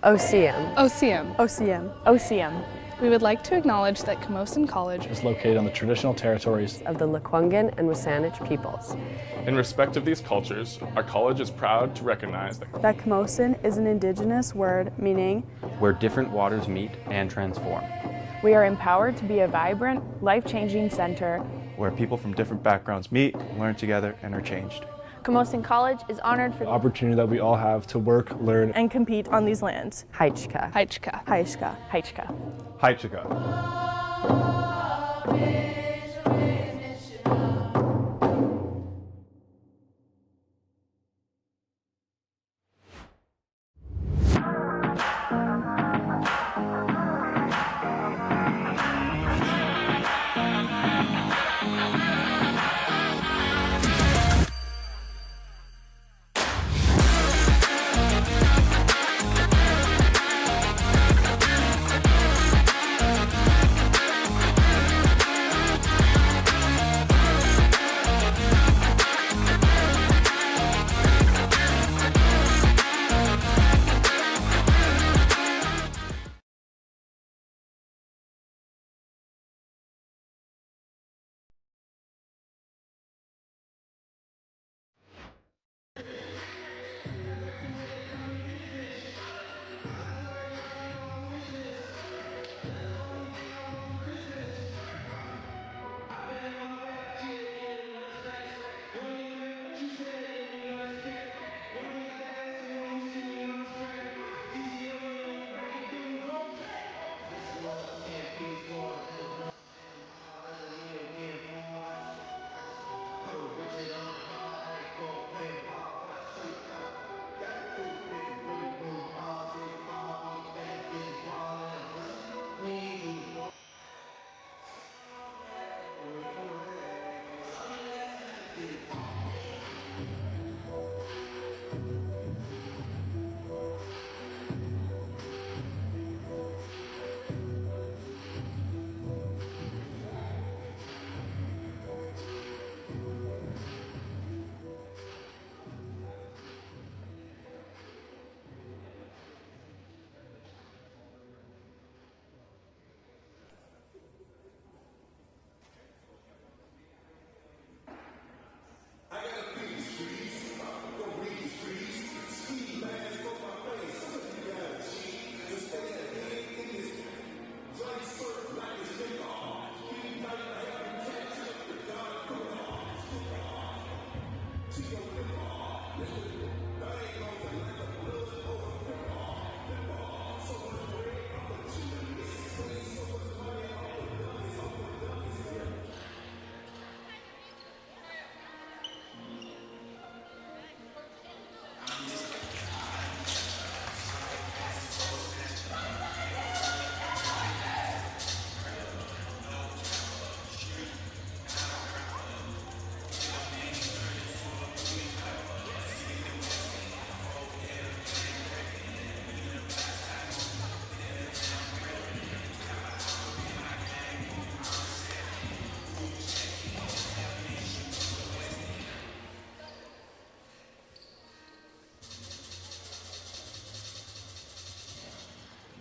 OCM. OCM. OCM. OCM. We would like to acknowledge that Camosun College is located on the traditional territories of the Lkwugen and W SÁNEĆ peoples. In respect of these cultures, our college is proud to recognize that Camosun is an indigenous word meaning where different waters meet and transform. We are empowered to be a vibrant, life-changing center where people from different backgrounds meet, learn together, and are changed. Camosun College is honored for the opportunity that we all have to work, learn, and compete on these lands. Haichka. Haichka. Haichka. Haichka. Haichka.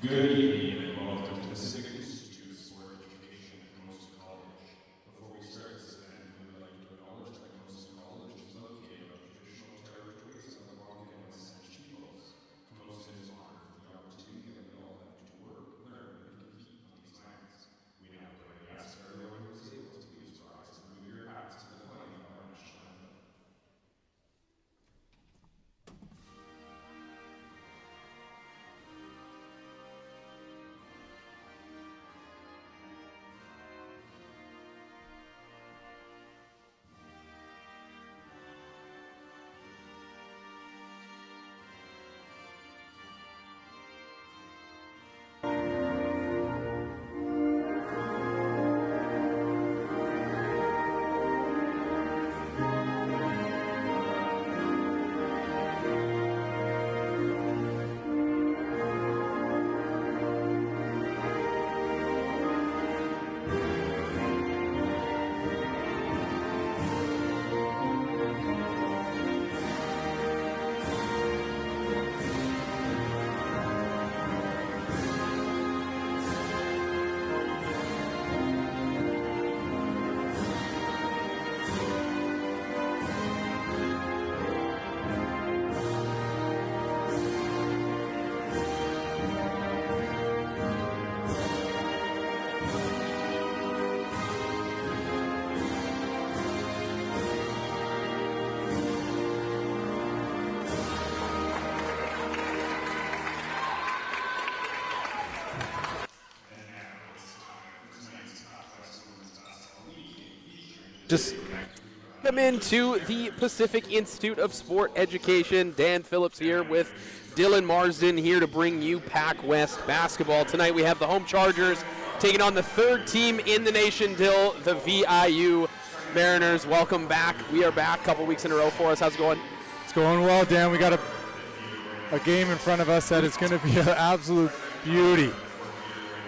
Good evening and welcome to the Civic Institute's for Education at Camosun College. Before we start this event, we would like to acknowledge that Camosun College is located on traditional territories of the Lkwugen and W SÁNEĆ peoples. Camosun is honored for the opportunity that we all have to work, learn, and compete on these lands. We now politely ask everyone who is able to please rise and move your hats to the playing of our national anthem. Just come into the Pacific Institute of Sport Education. Dan Phillips here with Dylan Marsden here to bring you PACWEST basketball. Tonight we have the home Chargers taking on the third team in the nation, Dill, the VIU Mariners. Welcome back. We are back a couple weeks in a row for us. How's it going? It's going well, Dan. We got a game in front of us that is going to be an absolute beauty.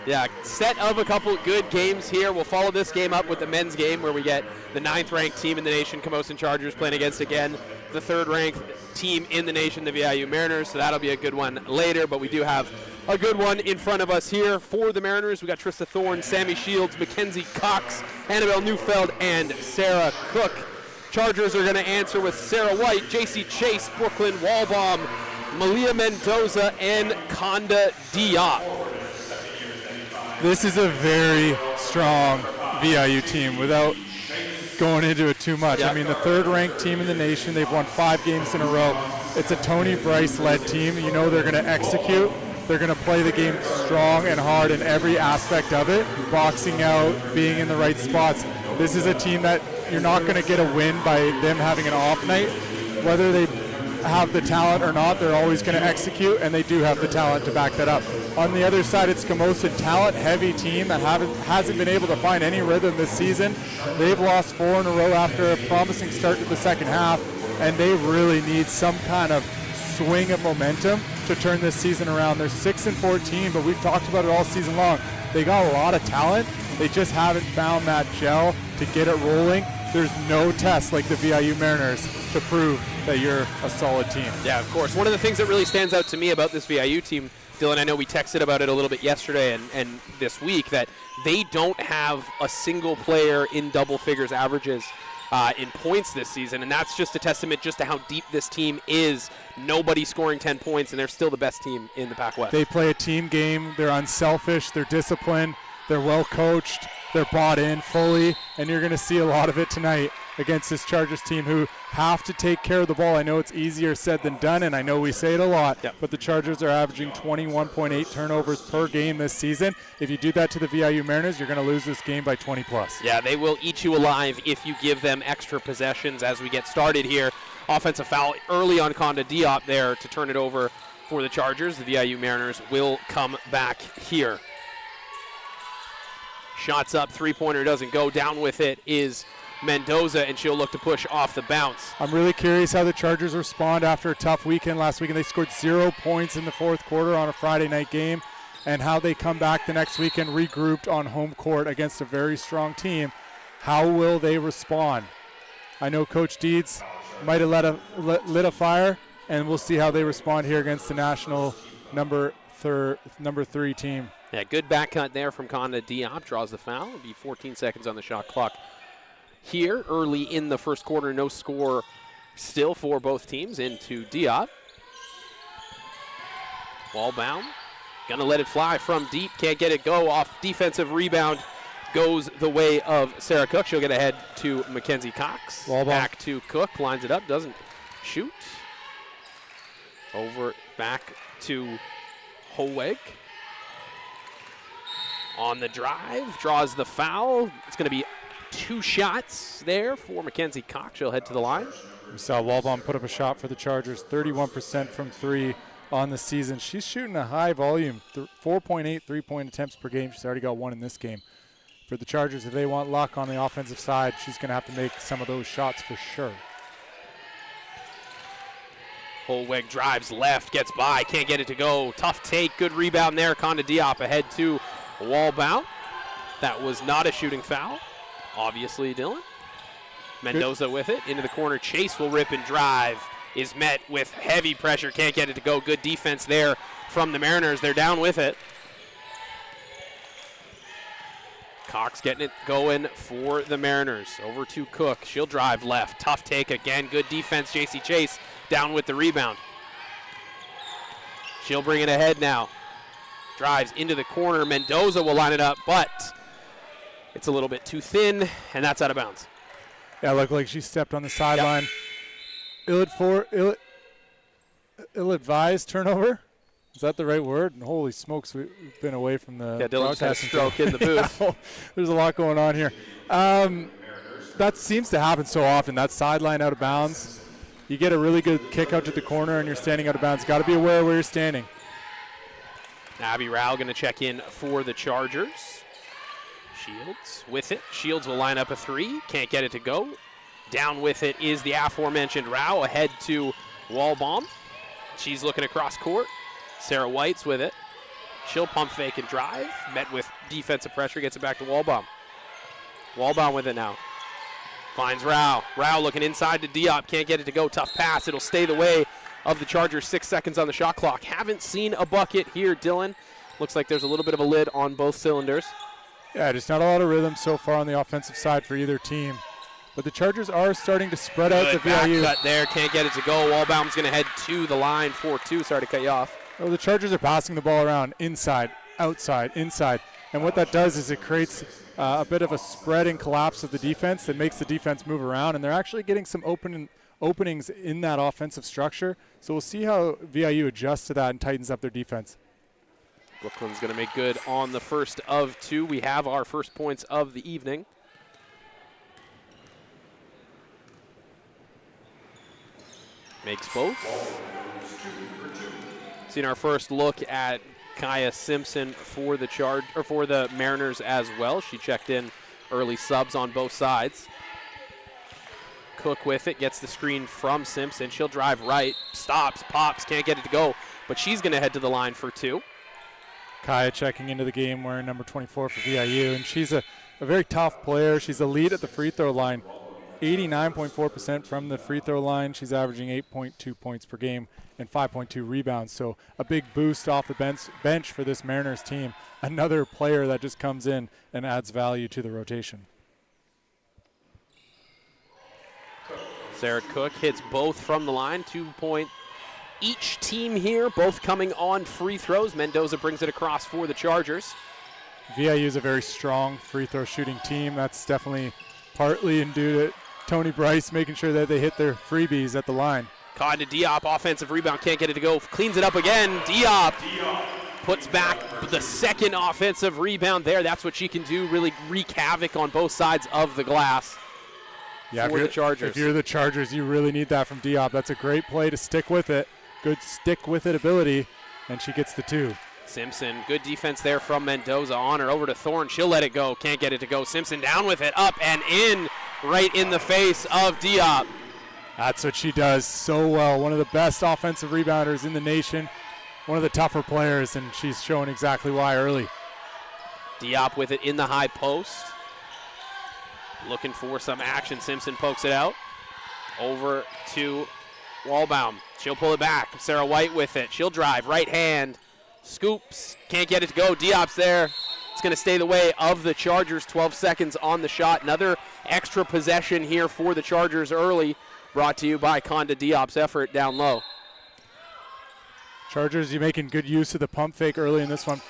Yeah, set of a couple good games here. We'll follow this game up with the men's game where we get the 9th-ranked team in the nation, Camosun Chargers, playing against, again, the 3rd-ranked team in the nation, the VIU Mariners. So that'll be a good one later, but we do have a good one in front of us here for the Mariners. We got Trista Thorne, Sammy Shields, Mackenzie Cox, Annabelle Neufeld, and Sarah Cook. Chargers are going to answer with Sarah White, JC Chase, Brooklyn Walbaum, Malia Mendoza, and Conda Diop. This is a very strong VIU team without going into it too much. Yep. I mean, the 3rd-ranked team in the nation. They've won 5 games in a row. It's a Tony Bryce-led team. You know they're going to execute. They're going to play the game strong and hard in every aspect of it, boxing out, being in the right spots. This is a team that you're not going to get a win by them having an off night. Whether they have the talent or not, they're always going to execute, and they do have the talent to back that up. On the other side, it's Camosun, talent-heavy team that hasn't been able to find any rhythm this season. They've lost 4 in a row after a promising start to the second half, and they really need some kind of swing of momentum to turn this season around. They're 6-14, but we've talked about it all season long. They got a lot of talent. They just haven't found that gel to get it rolling. There's no test like the VIU Mariners to prove that you're a solid team. Yeah, of course. One of the things that really stands out to me about this VIU team, Dylan, I know we texted about it a little bit yesterday and this week, that they don't have a single player in double figures averages in points this season, and that's just a testament just to how deep this team is. Nobody scoring 10 points, and they're still the best team in the Pac-West. They play a team game. They're unselfish. They're disciplined. They're well coached. They're bought in fully, and you're going to see a lot of it tonight against this Chargers team who have to take care of the ball. I know it's easier said than done, and I know we say it a lot, but the Chargers are averaging 21.8 turnovers per game this season. If you do that to the VIU Mariners, you're going to lose this game by 20 plus. Yeah, they will eat you alive if you give them extra possessions as we get started here. Offensive foul early on Conda Diop there to turn it over for the Chargers. The VIU Mariners will come back here. Shots up, three-pointer doesn't go. Down with it is Mendoza, and she'll look to push off the bounce. I'm really curious how the Chargers respond after a tough weekend last weekend. They scored 0 points in the 4th quarter on a Friday night game, and how they come back the next weekend regrouped on home court against a very strong team. How will they respond? I know Coach Deeds might have lit a fire, and we'll see how they respond here against the national number 3 team. Yeah, good back cut there from Conda Diop. Draws the foul. It'll be 14 seconds on the shot clock. Here, early in the first quarter, no score still for both teams into Diop. Ball bound. Gonna let it fly from deep. Can't get it go. Off defensive rebound goes the way of Sarah Cook. She'll get ahead to Mackenzie Cox. Back to Cook. Lines it up. Doesn't shoot. Over back to Lkwugen. On the drive, draws the foul. It's going to be 2 shots there for Mackenzie Cox. She'll head to the line. We saw Walbaum put up a shot for the Chargers, 31% from 3 on the season. She's shooting a high volume, 4.8 3-point attempts per game. She's already got 1 in this game. For the Chargers, if they want luck on the offensive side, she's going to have to make some of those shots for sure. Lkwugen drives left, gets by, can't get it to go. Tough take, good rebound there. Conda Diop ahead to Walbaum. That was not a shooting foul, obviously, Dylan. Mendoza with it, into the corner. Chase will rip and drive. Is met with heavy pressure, can't get it to go. Good defense there from the Mariners. They're down with it. Cox getting it going for the Mariners. Over to Cook. She'll drive left. Tough take again. Good defense. JC Chase down with the rebound. She'll bring it ahead now. Drives into the corner. Mendoza will line it up, but It's a little bit too thin, and that's out of bounds. Yeah, it looked like she stepped on the sideline. Ill-advised turnover. Is that the right word? And holy smokes, we've been away from the Dylan's had a broadcasting stroke in the booth. Yeah, there's a lot going on here. That seems to happen so often. That sideline out of bounds. You get a really good kick out to the corner and you're standing out of bounds. Got to be aware of where you're standing. Abby Rao going to check in for the Chargers. Shields with it. Shields will line up a three. Can't get it to go. Down with it is the aforementioned Rao. Ahead to Wallbaum. She's looking across court. Sarah White's with it. She'll pump fake and drive. Met with defensive pressure. Gets it back to Wallbaum. Wallbaum with it now. Finds Rao. Rao looking inside to Diop. Can't get it to go. Tough pass. It'll stay the way of the Chargers. 6 seconds on the shot clock. Haven't seen a bucket here, Dylan. Looks like there's a little bit of a lid on both cylinders. Yeah, just not a lot of rhythm so far on the offensive side for either team. But the Chargers are starting to spread out the VIU. Back cut there. Can't get it to go. Wallbaum's going to head to the line for two. Sorry to cut you off. Oh, the Chargers are passing the ball around inside, outside, inside. And what that does is it creates a bit of a spread and collapse of the defense that makes the defense move around. And they're actually getting some openings in that offensive structure. So we'll see how VIU adjusts to that and tightens up their defense. Brooklyn's going to make good on the first of two. We have our first points of the evening. Makes both. Seen our first look at Kaya Simpson for the Mariners as well. She checked in early subs on both sides. Cook with it, gets the screen from Simpson. She'll drive right, stops, pops, can't get it to go, but she's going to head to the line for two. Kaya checking into the game wearing number 24 for VIU, and she's a very tough player. She's a lead at the free throw line. 89.4% from the free throw line. She's averaging 8.2 points per game and 5.2 rebounds. So a big boost off the bench for this Mariners team. Another player that just comes in and adds value to the rotation. Sarah Cook hits both from the line. 2 point each team here, both coming on free throws. Mendoza brings it across for the Chargers. VIU is a very strong free throw shooting team. That's definitely partly due to Tony Bryce making sure that they hit their freebies at the line. Caught to Diop, offensive rebound, can't get it to go. Cleans it up again. Diop puts back the second offensive rebound there. That's what she can do, really wreak havoc on both sides of the glass. Yeah, for the Chargers. If you're the Chargers, you really need that from Diop. That's a great play to stick with it. Good stick with it ability, and she gets the two. Simpson, good defense there from Mendoza. On her over to Thorne. She'll let it go. Can't get it to go. Simpson down with it. Up and in. Right in the face of Diop. That's what she does so well. One of the best offensive rebounders in the nation. One of the tougher players, and she's showing exactly why early. Diop with it in the high post. Looking for some action. Simpson pokes it out. Over to Wallbaum. She'll pull it back. Sarah White with it. She'll drive. Right hand. Scoops. Can't get it to go. Diop's there. It's going to stay the way of the Chargers. 12 seconds on the shot. Another extra possession here for the Chargers early. Brought to you by Conda Diop's effort down low. Chargers, you're making good use of the pump fake early in this one.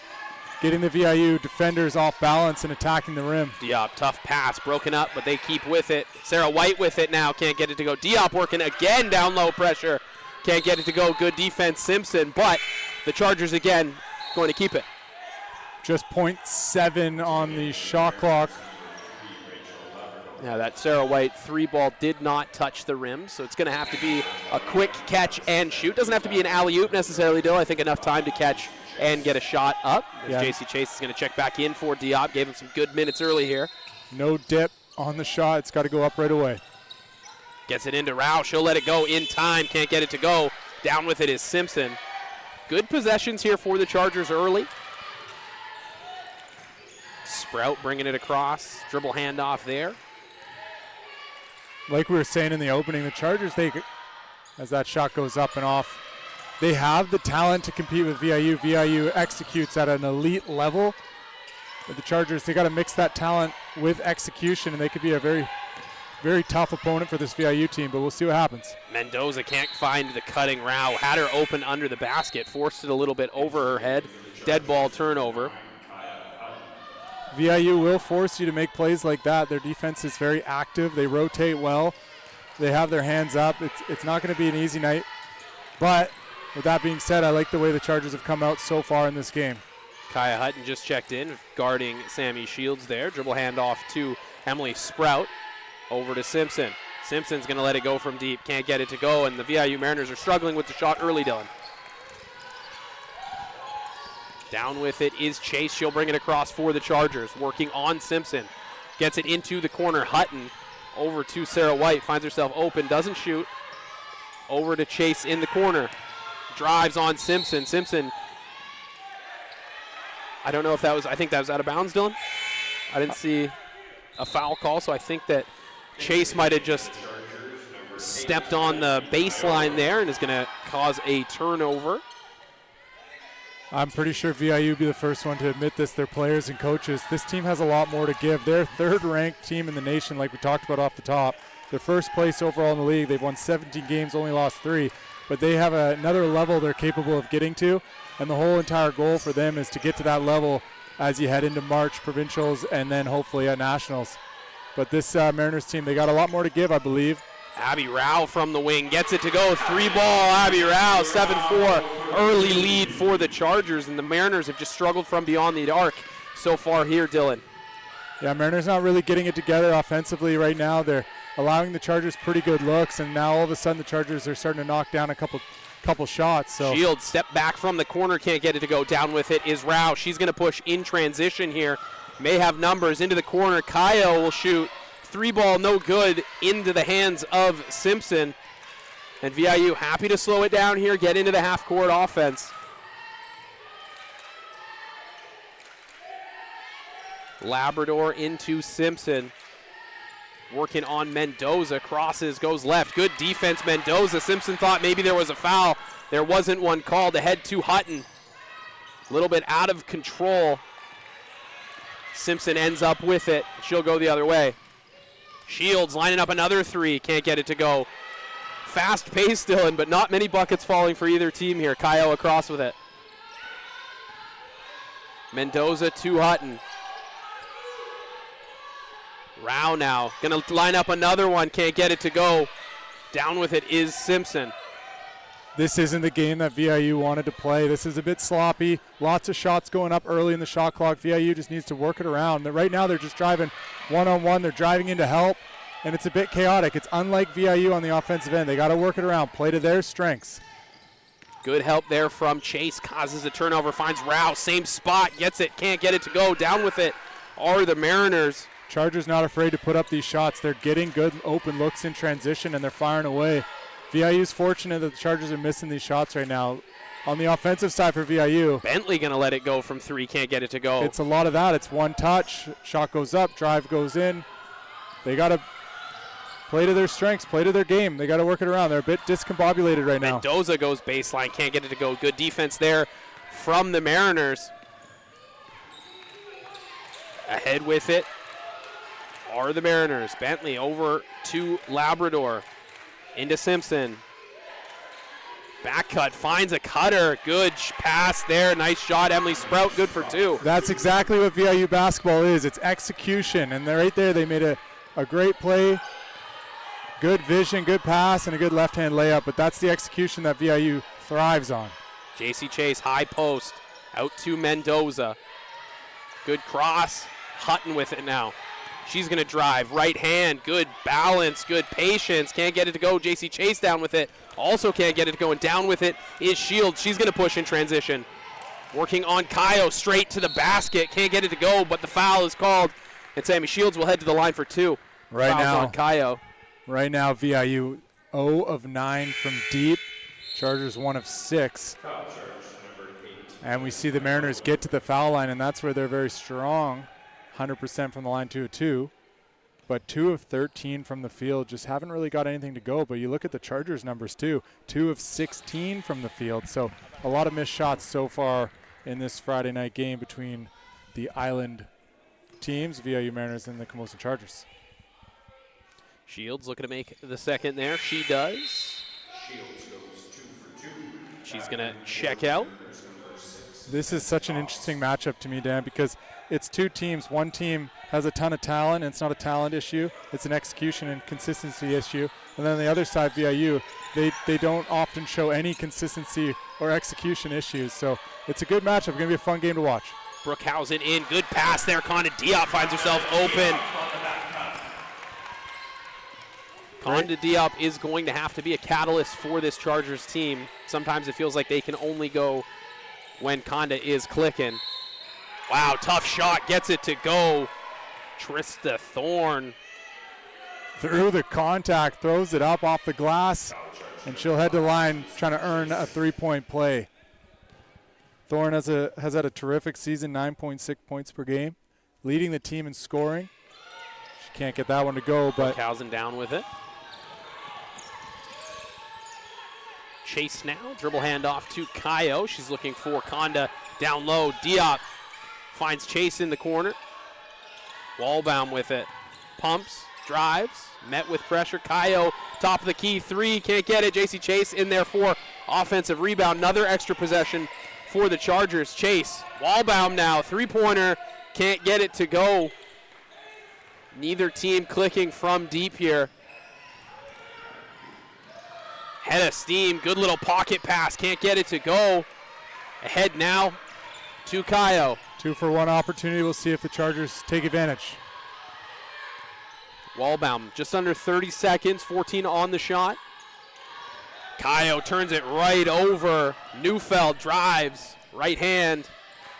Getting the VIU defenders off balance and attacking the rim. Diop, tough pass, broken up, but they keep with it. Sarah White with it now, can't get it to go. Diop working again, down low pressure. Can't get it to go, good defense, Simpson, but the Chargers again going to keep it. Just 0.7 on the shot clock. Yeah, that Sarah White three ball did not touch the rim, so it's going to have to be a quick catch and shoot. Doesn't have to be an alley-oop necessarily, Dill. I think enough time to catch and get a shot up. Yeah. JC Chase is going to check back in for Diop. Gave him some good minutes early here. No dip on the shot. It's got to go up right away. Gets it into Rao. She'll let it go in time. Can't get it to go. Down with it is Simpson. Good possessions here for the Chargers early. Sprout bringing it across. Dribble handoff there. Like we were saying in the opening, the Chargers, as that shot goes up and off, they have the talent to compete with VIU. VIU executes at an elite level. But the Chargers, they got to mix that talent with execution, and they could be a very, very tough opponent for this VIU team, but we'll see what happens. Mendoza can't find the cutting Rao. Had her open under the basket, forced it a little bit over her head. Dead ball turnover. VIU will force you to make plays like that. Their defense is very active. They rotate well. They have their hands up. It's not going to be an easy night. But with that being said, I like the way the Chargers have come out so far in this game. Kaya Hutton just checked in, guarding Sammy Shields there. Dribble handoff to Emily Sprout. Over to Simpson. Simpson's going to let it go from deep. Can't get it to go, and the VIU Mariners are struggling with the shot early, Dylan. Down with it is Chase. She'll bring it across for the Chargers. Working on Simpson. Gets it into the corner. Hutton over to Sarah White. Finds herself open. Doesn't shoot. Over to Chase in the corner. Drives on Simpson. Simpson. I don't know if that was, I think that was out of bounds, Dylan. I didn't see a foul call, so I think that Chase might have just stepped on the baseline there and is going to cause a turnover. I'm pretty sure VIU will be the first one to admit this, their players and coaches. This team has a lot more to give. They're third-ranked team in the nation, like we talked about off the top. They're first place overall in the league. They've won 17 games, only lost 3. But they have another level they're capable of getting to, and the whole entire goal for them is to get to that level as you head into March provincials and then hopefully at nationals. But this Mariners team, they got a lot more to give, I believe. Abby Rao from the wing gets it to go. 3-ball, Abby Rao, 7-4. Early lead for the Chargers, and the Mariners have just struggled from beyond the arc so far here, Dylan. Yeah, Mariners not really getting it together offensively right now. They're allowing the Chargers pretty good looks, and now all of a sudden the Chargers are starting to knock down a couple shots. So Shields step back from the corner, can't get it to go. Down with it is Rao. She's going to push in transition here. May have numbers into the corner. Kyle will shoot. 3-ball, no good, into the hands of Simpson. And VIU happy to slow it down here, get into the half-court offense. Labrador into Simpson. Working on Mendoza, crosses, goes left. Good defense, Mendoza. Simpson thought maybe there was a foul. There wasn't one called. Ahead to Hutton. A little bit out of control. Simpson ends up with it. She'll go the other way. Shields lining up another 3. Can't get it to go. Fast pace, Dylan, but not many buckets falling for either team here. Kaio across with it. Mendoza to Hutton. Rao now. Going to line up another one. Can't get it to go. Down with it is Simpson. This isn't the game that VIU wanted to play. This is a bit sloppy. Lots of shots going up early in the shot clock. VIU just needs to work it around. Right now they're just driving one-on-one. They're driving into help, and it's a bit chaotic. It's unlike VIU on the offensive end. They got to work it around, play to their strengths. Good help there from Chase. Causes a turnover, finds Rao. Same spot, gets it, can't get it to go. Down with it are the Mariners. Chargers not afraid to put up these shots. They're getting good open looks in transition, and they're firing away. VIU's fortunate that the Chargers are missing these shots right now. On the offensive side for VIU, Bentley going to let it go from 3, can't get it to go. It's a lot of that. It's one touch, shot goes up, drive goes in. They got to play to their strengths, play to their game. They got to work it around. They're a bit discombobulated right now. Mendoza goes baseline, can't get it to go. Good defense there from the Mariners. Ahead with it are the Mariners. Bentley over to Labrador. Into Simpson. Back cut, finds a cutter. Good pass there. Nice shot, Emily Sprout. Good for 2. That's exactly what VIU basketball is. It's execution. And they're right there, they made a great play. Good vision, good pass, and a good left-hand layup. But that's the execution that VIU thrives on. JC Chase, high post. Out to Mendoza. Good cross. Hutton with it now. She's going to drive. Right hand. Good balance. Good patience. Can't get it to go. JC Chase down with it. Also can't get it to go. And down with it is Shields. She's going to push in transition. Working on Kaio. Straight to the basket. Can't get it to go, but the foul is called. And Sammy Shields will head to the line for 2. Right Fouls now, on Kaio. Right now, VIU 0 of 9 from deep. Chargers 1 of 6. And we see the Mariners get to the foul line, and that's where they're very strong. 100% from the line, 2 of 2. But 2 of 13 from the field, just haven't really got anything to go. But you look at the Chargers numbers too, 2 of 16 from the field. So a lot of missed shots so far in this Friday night game between the Island teams, VIU Mariners and the Camosun Chargers. Shields looking to make the second there. She does. She's going to check out. This is such an interesting matchup to me, Dan, because it's two teams. One team has a ton of talent, and it's not a talent issue. It's an execution and consistency issue. And then on the other side, VIU, they don't often show any consistency or execution issues. So it's a good matchup. Going to be a fun game to watch. Brookhausen in, good pass there. Conda Diop finds herself open. Conda Diop is going to have to be a catalyst for this Chargers team. Sometimes it feels like they can only go when Conda is clicking. Wow, tough shot, gets it to go. Trista Thorne. Through the contact, throws it up off the glass, and she'll head to line trying to earn a three-point play. Thorne has had a terrific season, 9.6 points per game, leading the team in scoring. She can't get that one to go, but Brookhausen down with it. Chase now, dribble handoff to Kaio. She's looking for Conda down low. Diop finds Chase in the corner. Wallbaum with it. Pumps, drives, met with pressure. Kaio, top of the key, three, can't get it. JC Chase in there for offensive rebound. Another extra possession for the Chargers. Chase, Wallbaum now, three-pointer, can't get it to go. Neither team clicking from deep here. Head of steam, good little pocket pass, can't get it to go. Ahead now to Kaio. 2-for-1 opportunity. We'll see if the Chargers take advantage. Wallbaum, just under 30 seconds, 14 on the shot. Kaio turns it right over. Neufeld drives, right hand,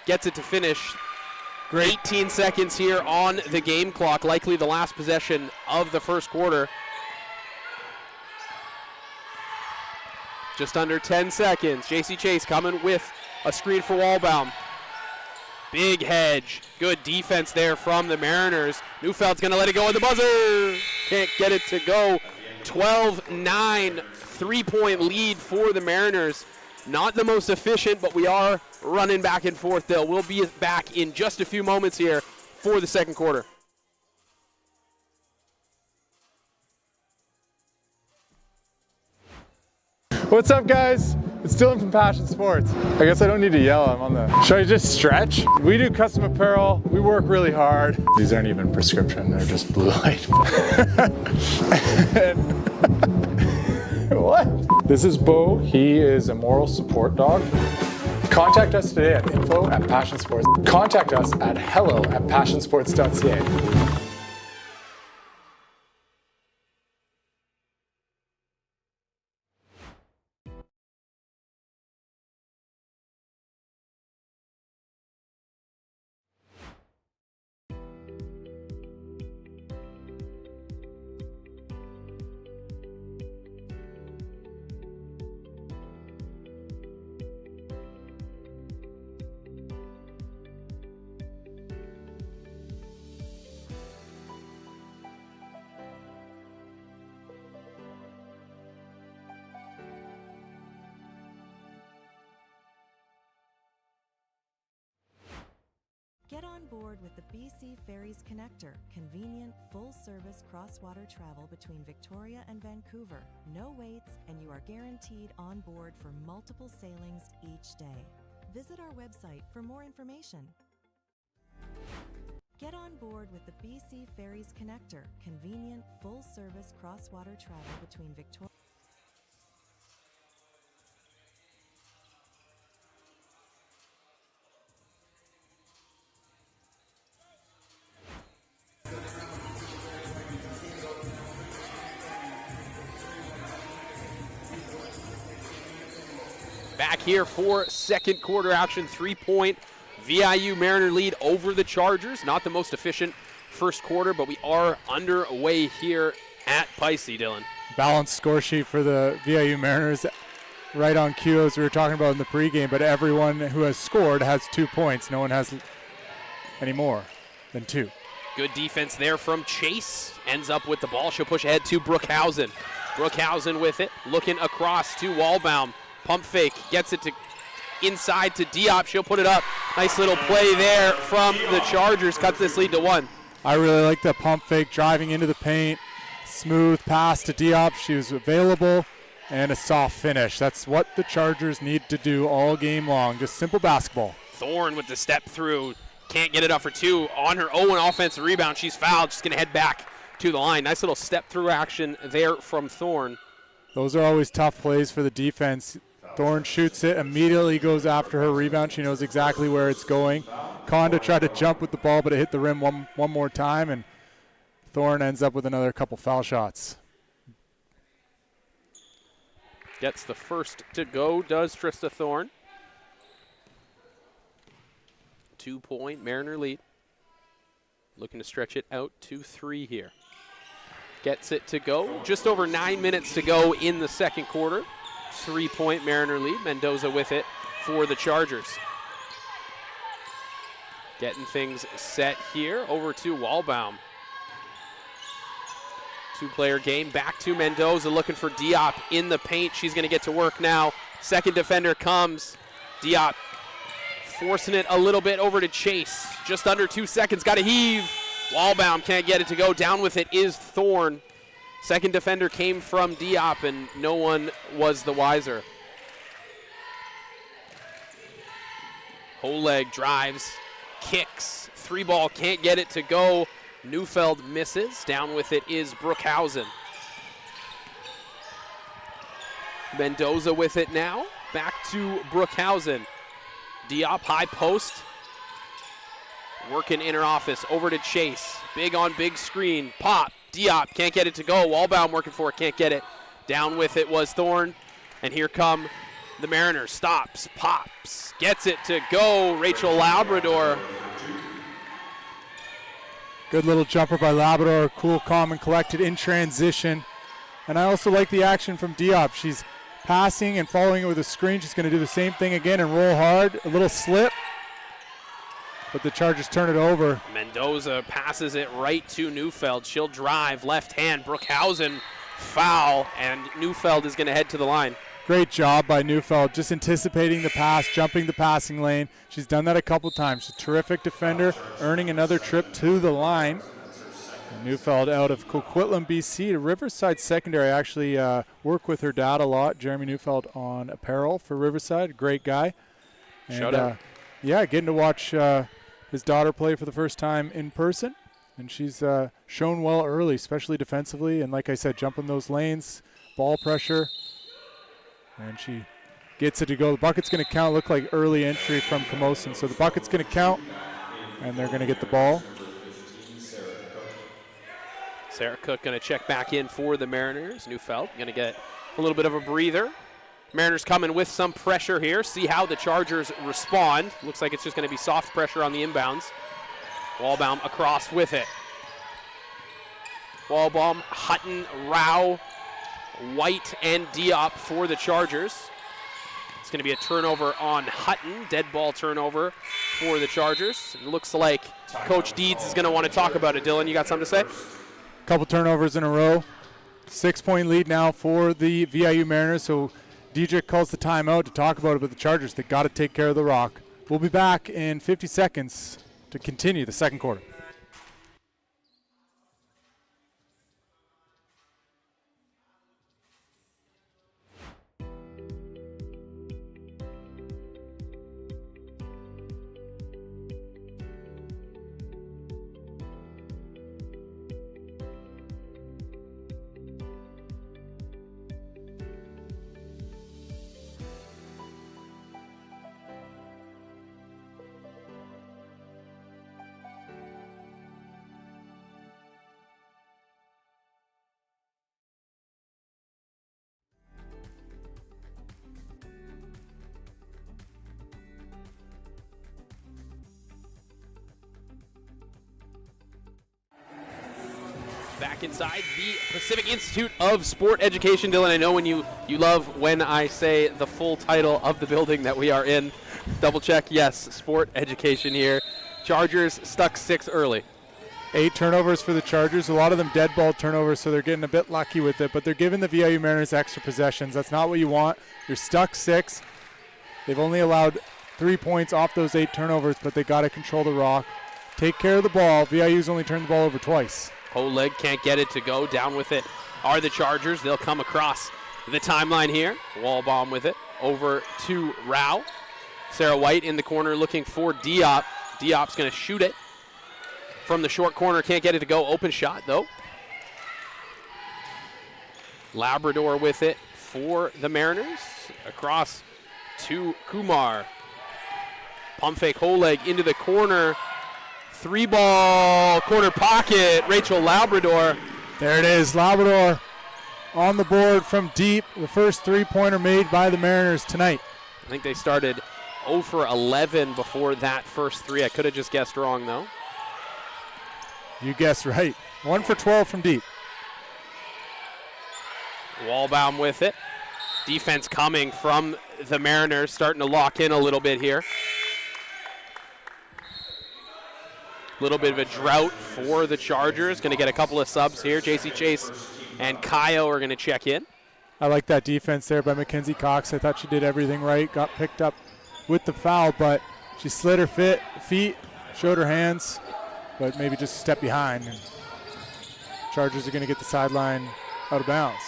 gets it to finish. Great. 18 seconds here on the game clock, likely the last possession of the first quarter. Just under 10 seconds. JC Chase coming with a screen for Wallbaum. Big hedge. Good defense there from the Mariners. Neufeld's going to let it go at the buzzer. Can't get it to go. 12-9, three-point lead for the Mariners. Not the most efficient, but we are running back and forth though. We'll be back in just a few moments here for the second quarter. What's up, guys? It's Dylan from Passion Sports. I guess I don't need to yell, I'm on the... Should I just stretch? We do custom apparel, we work really hard. These aren't even prescription, they're just blue light. What? This is Bo, he is a moral support dog. Contact us today at info@passionsports. Contact us at hello@passionsports.ca. Get on board with the BC Ferries Connector, convenient, full-service cross-water travel between Victoria and Vancouver. No waits, and you are guaranteed on board for multiple sailings each day. Visit our website for more information. Get on board with the BC Ferries Connector, convenient, full-service cross-water travel between Victoria. Back here for second quarter action, 3-point VIU Mariner lead over the Chargers. Not the most efficient first quarter, but we are underway here at Pisey, Dylan. Balanced score sheet for the VIU Mariners, right on cue as we were talking about in the pregame, but everyone who has scored has 2 points. No one has any more than 2. Good defense there from Chase. Ends up with the ball. She'll push ahead to Brookhausen. Brookhausen with it, looking across to Wallbaum. Pump fake, gets it to inside to Diop. She'll put it up. Nice little play there from the Chargers. Cuts this lead to 1. I really like the pump fake, driving into the paint. Smooth pass to Diop. She was available, and a soft finish. That's what the Chargers need to do all game long. Just simple basketball. Thorne with the step through. can't get it up for two. On her own offensive rebound, she's fouled. She's going to head back to the line. Nice little step-through action there from Thorne. Those are always tough plays for the defense. Thorne shoots it, immediately goes after her rebound. She knows exactly where it's going. Conda tried to jump with the ball, but it hit the rim one more time, and Thorne ends up with another couple foul shots. Gets the first to go, does Trista Thorne. 2-point Mariner lead. Looking to stretch it out to 3 here. Gets it to go. Just over 9 minutes to go in the second quarter. 3-point Mariner lead. Mendoza with it for the Chargers. Getting things set here. Over to Walbaum. 2-player game. Back to Mendoza looking for Diop in the paint. She's going to get to work now. Second defender comes. Diop forcing it a little bit over to Chase. Just under 2 seconds. Got to heave. Walbaum can't get it to go. Down with it is Thorne. Second defender came from Diop, and no one was the wiser. Oleg drives, kicks, 3-ball, can't get it to go. Neufeld misses. Down with it is Brookhausen. Mendoza with it now. Back to Brookhausen. Diop, high post. Working inner office, over to Chase. Big on big screen, pop. Diop can't get it to go. Walbaum working for it, can't get it. Down with it was Thorne. And here come the Mariners. Stops, pops, gets it to go. Rachel Labrador. Good little jumper by Labrador. Cool, calm, and collected in transition. And I also like the action from Diop. She's passing and following it with a screen. She's going to do the same thing again and roll hard. A little slip. But the Chargers turn it over. Mendoza passes it right to Neufeld. She'll drive, left hand. Brookhausen, foul, and Neufeld is going to head to the line. Great job by Neufeld, just anticipating the pass, jumping the passing lane. She's done that a couple times. She's a terrific defender, earning another trip to the line. And Neufeld out of Coquitlam, BC, to Riverside Secondary. I actually work with her dad a lot, Jeremy Neufeld, on apparel for Riverside. Great guy. And, shout out. Yeah, getting to watch his daughter play for the first time in person, and she's shown well early, especially defensively, and like I said, jumping those lanes, ball pressure, and she gets it to go. The bucket's going to count. Look like early entry from Camosun, so the bucket's going to count, and they're going to get the ball. Sarah Cook going to check back in for the Mariners. Neufeld going to get a little bit of a breather. Mariners coming with some pressure here. See how the Chargers respond. Looks like it's just going to be soft pressure on the inbounds. Walbaum across with it. Walbaum, Hutton, Rao, White, and Diop for the Chargers. It's going to be a turnover on Hutton. Dead ball turnover for the Chargers. It looks like Coach Deeds is going to want to talk about it. Dylan, you got something to say? Couple turnovers in a row. 6-point lead now for the VIU Mariners, so Diedrich calls the timeout to talk about it, but the Chargers, they got to take care of the rock. We'll be back in 50 seconds to continue the second quarter. Back inside the Pacific Institute of Sport Education. Dylan, I know you love when I say the full title of the building that we are in. Double check, yes, Sport Education here. Chargers stuck 6 early. 8 turnovers for the Chargers, a lot of them dead ball turnovers, so they're getting a bit lucky with it, but they're giving the VIU Mariners extra possessions. That's not what you want. You're stuck 6. They've only allowed 3 points off those 8 turnovers, but they got to control the rock. Take care of the ball. VIU's only turned the ball over twice. Oleg can't get it to go. Down with it are the Chargers. They'll come across the timeline here. Walbaum with it over to Rao. Sarah White in the corner looking for Diop. Diop's going to shoot it from the short corner. Can't get it to go. Open shot, though. Labrador with it for the Mariners. Across to Kumar. Pump fake, whole leg into the corner. 3-ball, corner pocket. Rachel Labrador. There it is, Labrador on the board from deep. The first three-pointer made by the Mariners tonight. I think they started 0 for 11 before that first three. I could have just guessed wrong, though. You guessed right. 1 for 12 from deep. Wallbaum with it. Defense coming from the Mariners, starting to lock in a little bit here. A little bit of a drought for the Chargers. Going to get a couple of subs here. JC Chase and Kaio are going to check in. I like that defense there by Mackenzie Cox. I thought she did everything right. Got picked up with the foul, but she slid her feet, showed her hands, but maybe just a step behind. And Chargers are going to get the sideline out of bounds.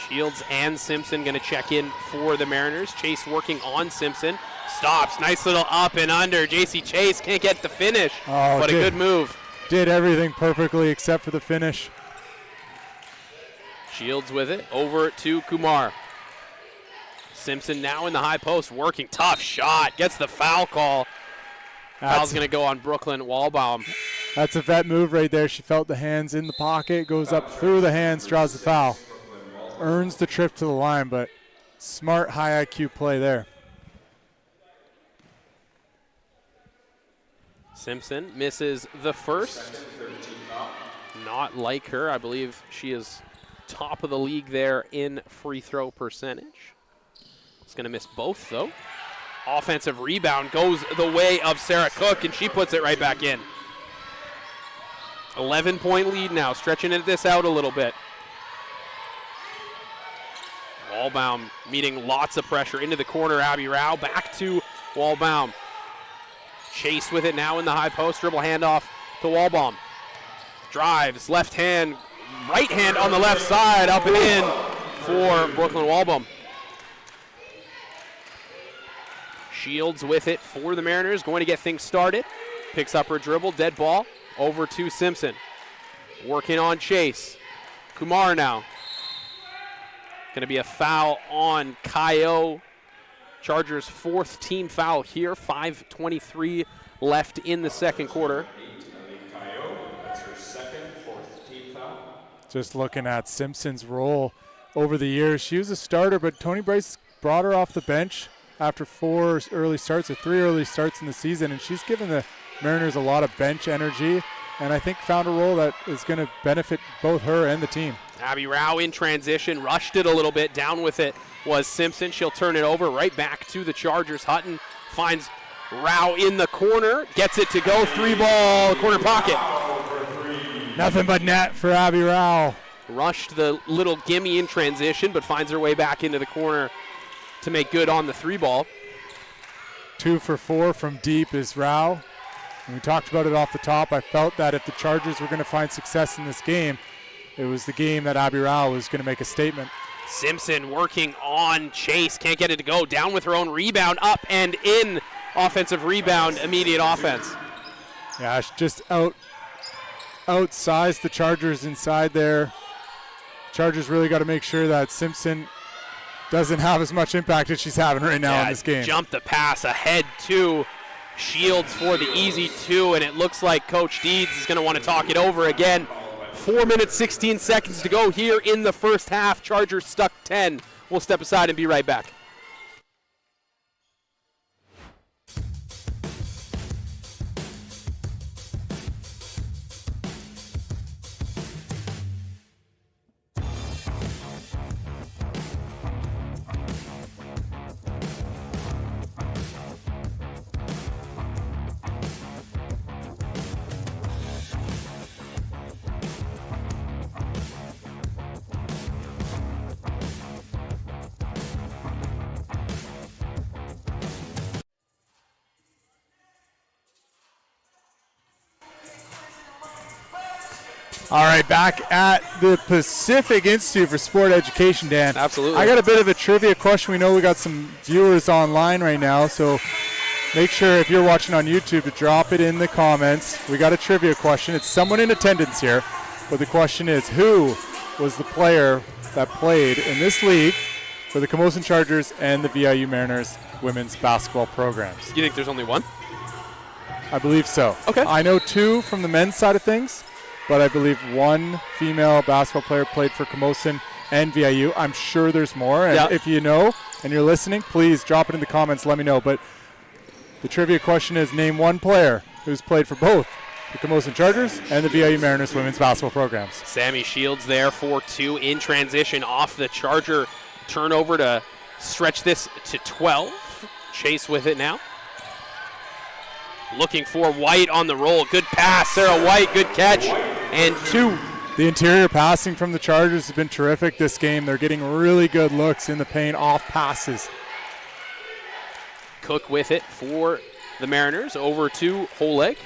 Shields and Simpson going to check in for the Mariners. Chase working on Simpson. Stops. Nice little up and under. JC Chase can't get the finish, but a good move. Did everything perfectly except for the finish. Shields with it. Over to Kumar. Simpson now in the high post working. Tough shot. Gets the foul call. Foul's going to go on Brooklyn Wallbaum. That's a vet move right there. She felt the hands in the pocket, goes up through the hands, draws the foul. Earns the trip to the line, but smart high IQ play there. Simpson misses the first. Not like her. I believe she is top of the league there in free throw percentage. It's going to miss both, though. Offensive rebound goes the way of Sarah Cook, and she puts it right back in. 11-point lead now, stretching this out a little bit. Wallbaum meeting lots of pressure into the corner. Abby Rao back to Wallbaum. Chase with it now in the high post. Dribble handoff to Wallbaum. Drives, left hand, right hand on the left side, up and in for Brooklyn Wallbaum. Shields with it for the Mariners, going to get things started. Picks up her dribble, dead ball, over to Simpson. Working on Chase. Kumar now. Going to be a foul on Kaio. Chargers' fourth team foul here. 5:23 left in the second quarter. That's her second, fourth team foul. Just looking at Simpson's role over the years. She was a starter, but Tony Bryce brought her off the bench after 3 early starts in the season, and she's given the Mariners a lot of bench energy, and I think found a role that is going to benefit both her and the team. Abby Rao in transition, rushed it a little bit. Down with it was Simpson. She'll turn it over right back to the Chargers. Hutton finds Rao in the corner, gets it to go. 3-ball, corner pocket. Nothing but net for Abby Rao. Rushed the little gimme in transition, but finds her way back into the corner to make good on the 3-ball. 2 for 4 from deep is Rao. And we talked about it off the top. I felt that if the Chargers were going to find success in this game, it was the game that Abby Rao was going to make a statement. Simpson working on Chase. Can't get it to go. Down with her own rebound. Up and in. Offensive rebound. Immediate offense. Yeah, just outsized the Chargers inside there. Chargers really got to make sure that Simpson doesn't have as much impact as she's having right now in this game. Jumped the pass ahead to Shields for the easy 2, and it looks like Coach Deeds is going to want to talk it over again. 4 minutes, 16 seconds to go here in the first half. Chargers stuck 10. We'll step aside and be right back. All right, back at the Pacific Institute for Sport Education, Dan. Absolutely. I got a bit of a trivia question. We know we got some viewers online right now, so make sure if you're watching on YouTube to drop it in the comments. We got a trivia question. It's someone in attendance here, but the question is, who was the player that played in this league for the Camosun Chargers and the VIU Mariners women's basketball programs? You think there's only one? I believe so. Okay. I know 2 from the men's side of things, but I believe 1 female basketball player played for Camosun and VIU. I'm sure there's more, and if you know and you're listening, please drop it in the comments, let me know. But the trivia question is, name 1 player who's played for both the Camosun Chargers and the VIU Mariners women's basketball programs. Sammy Shields there for 2 in transition off the Charger turnover to stretch this to 12. Chase with it now. Looking for White on the roll. Good pass. Sarah White, good catch. And 2. The interior passing from the Chargers has been terrific this game. They're getting really good looks in the paint off passes. Cook with it for the Mariners. Over to Holeg.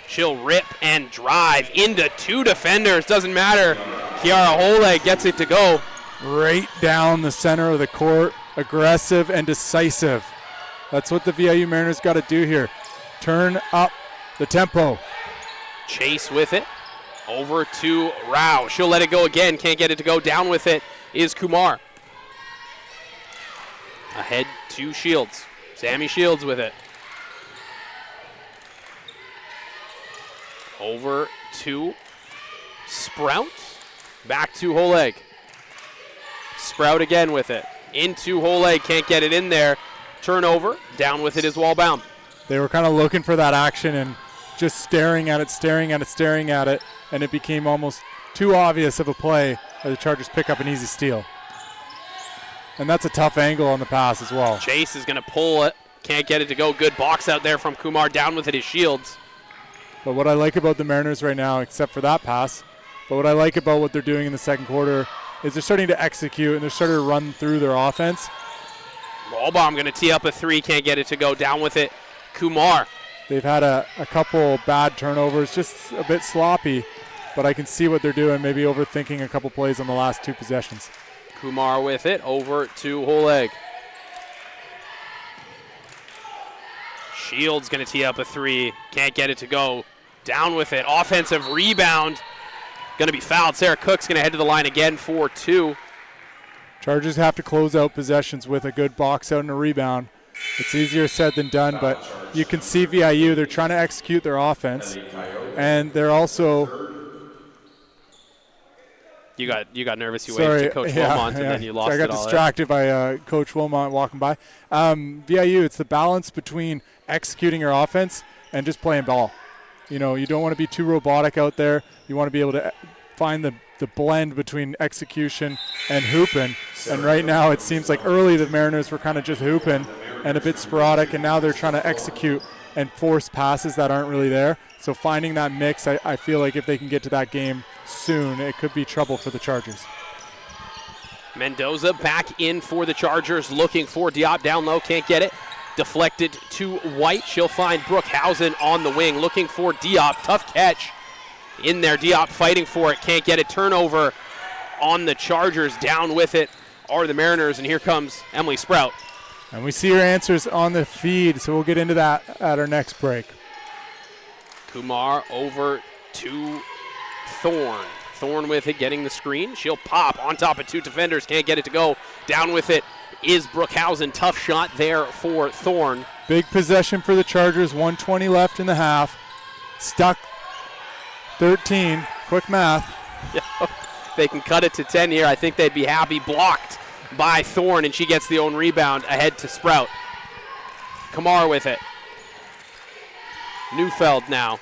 She'll rip and drive into 2 defenders. Doesn't matter. Kiara Holeg gets it to go. Right down the center of the court. Aggressive and decisive. That's what the VIU Mariners got to do here. Turn up the tempo. Chase with it. Over to Rao. She'll let it go again. Can't get it to go. Down with it is Kumar. Ahead to Shields. Sammy Shields with it. Over to Sprout. Back to Holeg. Sprout again with it. Into Holeg. Can't get it in there. Turnover. Down with it is Wallbaum. They were kind of looking for that action and just staring at it, and it became almost too obvious of a play as the Chargers pick up an easy steal. And that's a tough angle on the pass as well. Chase is going to pull it. Can't get it to go. Good box out there from Kumar. Down with it is Shields. But what I like about the Mariners right now, except for that pass, but what I like about what they're doing in the second quarter is they're starting to execute and they're starting to run through their offense. Wallbaum going to tee up a 3. Can't get it to go. Down with it, Kumar. They've had a couple bad turnovers, just a bit sloppy, but I can see what they're doing, maybe overthinking a couple plays on the last 2 possessions. Kumar with it, over to Holeg. Shields going to tee up a 3. Can't get it to go. Down with it. Offensive rebound. Going to be fouled. Sarah Cook's going to head to the line again for 2. Chargers have to close out possessions with a good box out and a rebound. It's easier said than done, but you can see VIU, they're trying to execute their offense, and they're also... You got nervous. You waved to Coach Wilmont, and then you lost it all. I got distracted by Coach Wilmont walking by. VIU, it's the balance between executing your offense and just playing ball. You know, you don't want to be too robotic out there. You want to be able to find the blend between execution and hooping. And right now it seems like early the Mariners were kind of just hooping and a bit sporadic, and now they're trying to execute and force passes that aren't really there. So finding that mix, I feel like if they can get to that game soon, it could be trouble for the Chargers. Mendoza back in for the Chargers, looking for Diop down low, can't get it. Deflected to White. She'll find Brookhausen on the wing, looking for Diop. Tough catch in there. Diop fighting for it, can't get it. Turnover on the Chargers. Down with it are the Mariners, and here comes Emily Sprout. And we see your answers on the feed, so we'll get into that at our next break. Kumar over to Thorne. Thorne with it, getting the screen. She'll pop on top of 2 defenders. Can't get it to go. Down with it is Brookhausen. Tough shot there for Thorne. Big possession for the Chargers. 1:20 left in the half. Stuck 13. Quick math. They can cut it to 10 here. I think they'd be happy. Blocked by Thorne, and she gets the own rebound ahead to Sprout. Kamar with it. Neufeld now.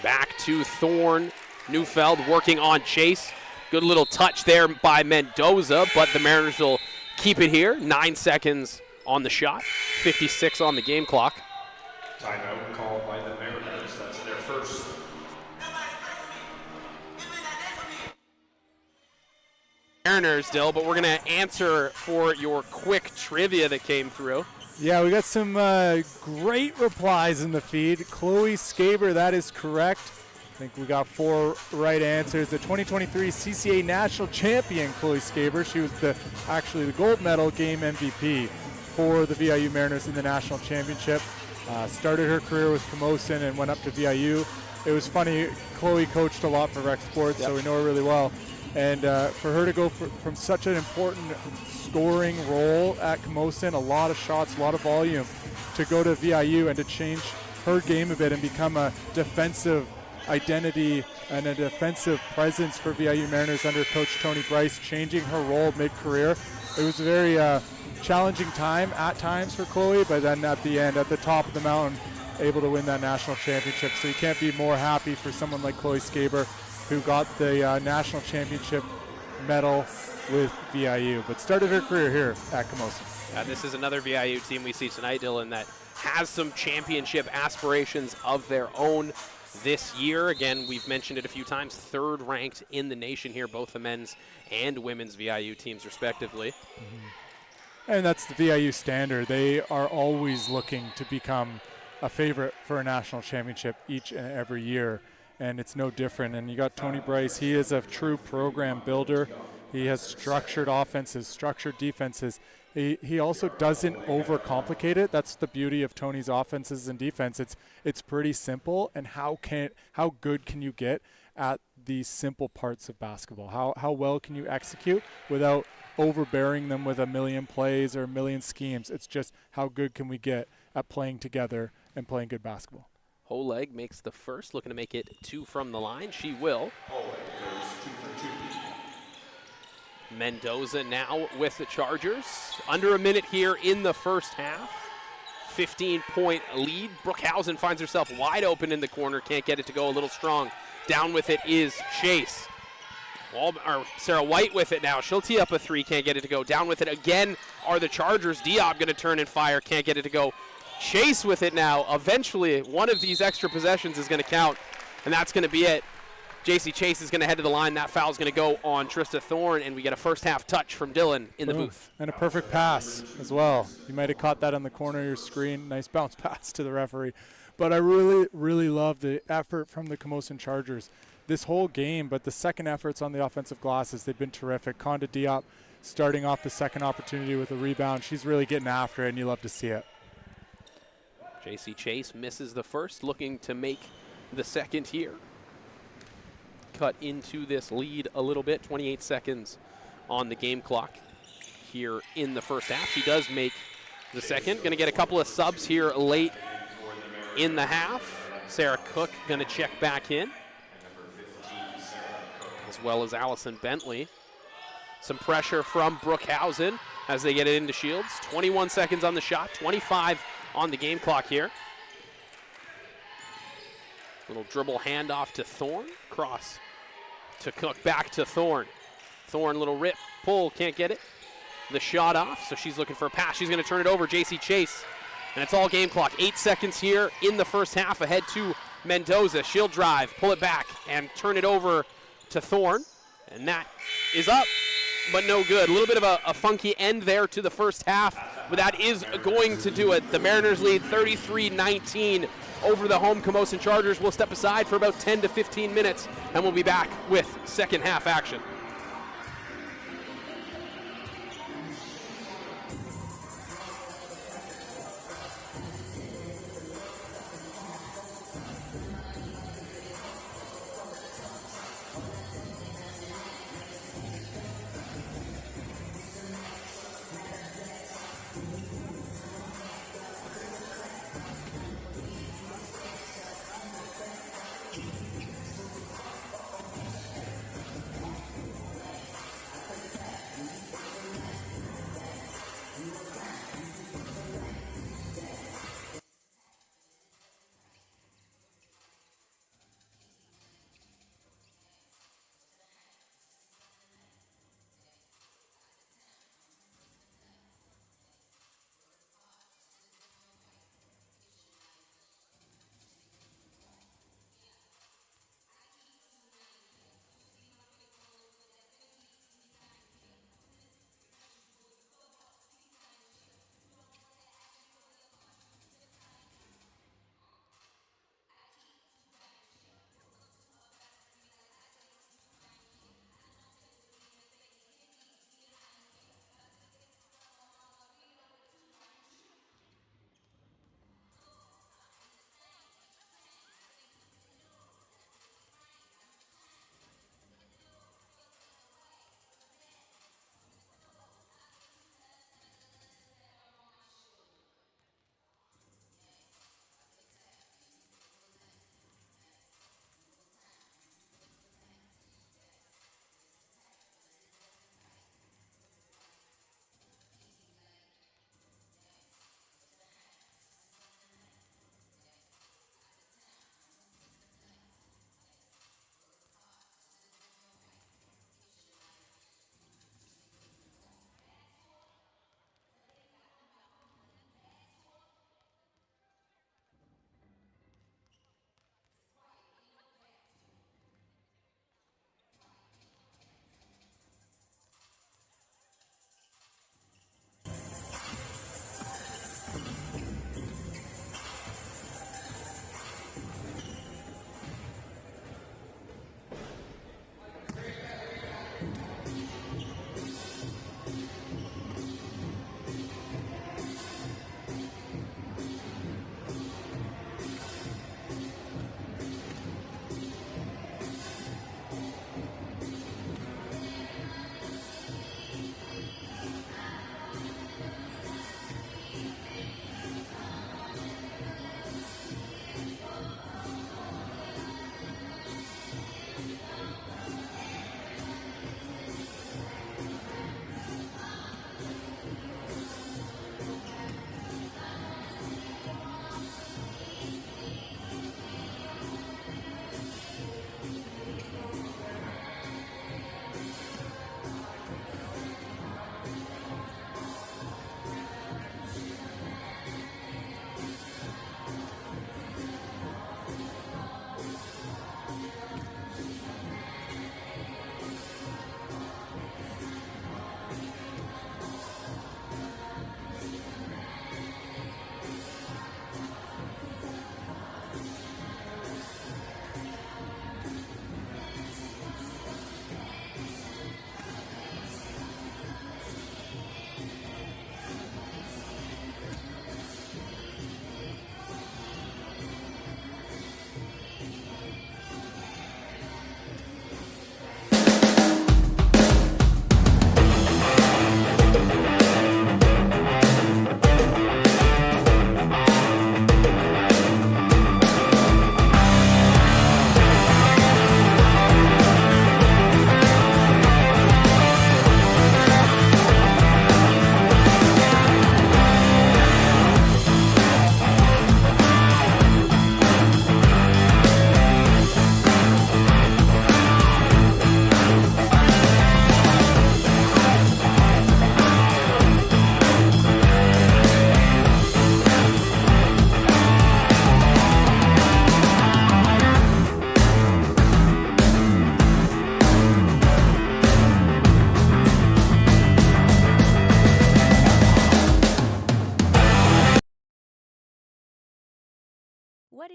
Back to Thorne. Neufeld working on Chase. Good little touch there by Mendoza, but the Mariners will keep it here. 9 seconds on the shot, 56 on the game clock. Timeout called by the Mariners. That's their first. Mariners still, but we're going to answer for your quick trivia that came through. Yeah, we got some great replies in the feed. Chloe Skaber, that is correct. I think we got 4 right answers. The 2023 CCA National Champion, Chloe Skaber. She was actually the gold medal game MVP for the VIU Mariners in the national championship. Started her career with Camosun and went up to VIU. It was funny, Chloe coached a lot for Rec Sports, so we know her really well. And for her to go from such an important scoring role at Camosun, a lot of shots, a lot of volume, to go to VIU and to change her game a bit and become a defensive identity and a defensive presence for VIU Mariners under Coach Tony Bryce, changing her role mid-career. It was a very challenging time at times for Chloe, but then at the end, at the top of the mountain, able to win that national championship. So you can't be more happy for someone like Chloe Skaber, who got the national championship medal with VIU, but started her career here at Camosun. This is another VIU team we see tonight, Dylan, that has some championship aspirations of their own this year. Again, we've mentioned it a few times, third ranked in the nation here, both the men's and women's VIU teams respectively. And that's the VIU standard. They are always looking to become a favorite for a national championship each and every year, and it's no different. And you got Tony Bryce. He is a true program builder. He has structured offenses, structured defenses. He also doesn't overcomplicate it. That's the beauty of Tony's offenses and defense. It's pretty simple, and how good can you get at these simple parts of basketball? How well can you execute without overbearing them with a million plays or a million schemes? It's just how good can we get at playing together and playing good basketball. Oleg makes the first, looking to make it 2 from the line. She will. Mendoza now with the Chargers. Under a minute here in the first half. 15-point lead. Brookhausen finds herself wide open in the corner. Can't get it to go, a little strong. Down with it is Chase. Sarah White with it now. She'll tee up a 3. Can't get it to go. Down with it again are the Chargers. Diop going to turn and fire. Can't get it to go. Chase with it now. Eventually, one of these extra possessions is going to count, and that's going to be it. JC Chase is going to head to the line. That foul's going to go on Trista Thorne, and we get a first-half touch from Dylan in the booth. And a perfect pass as well. You might have caught that on the corner of your screen. Nice bounce pass to the referee. But I really, really love the effort from the Camosun Chargers this whole game, but the second efforts on the offensive glasses, they've been terrific. Conda Diop starting off the second opportunity with a rebound. She's really getting after it, and you love to see it. JC Chase misses the first, looking to make the second here. Cut into this lead a little bit, 28 seconds on the game clock here in the first half. She does make the second. Going to get a couple of subs here late in the half. Sarah Cook going to check back in, as well as Allison Bentley. Some pressure from Brookhausen as they get it into Shields. 21 seconds on the shot, 25 on the game clock here. Little dribble handoff to Thorne. Cross to Cook, back to Thorne. Thorne, little rip, pull, can't get it. The shot off, so she's looking for a pass. She's going to turn it over, JC Chase. And it's all game clock. 8 seconds here in the first half, ahead to Mendoza. She'll drive, pull it back, and turn it over to Thorne. And that is up, but no good. A little bit of a funky end there to the first half, but that is going to do it. The Mariners lead 33-19 over the home Camosun Chargers. We'll step aside for about 10 to 15 minutes, and we'll be back with second half action.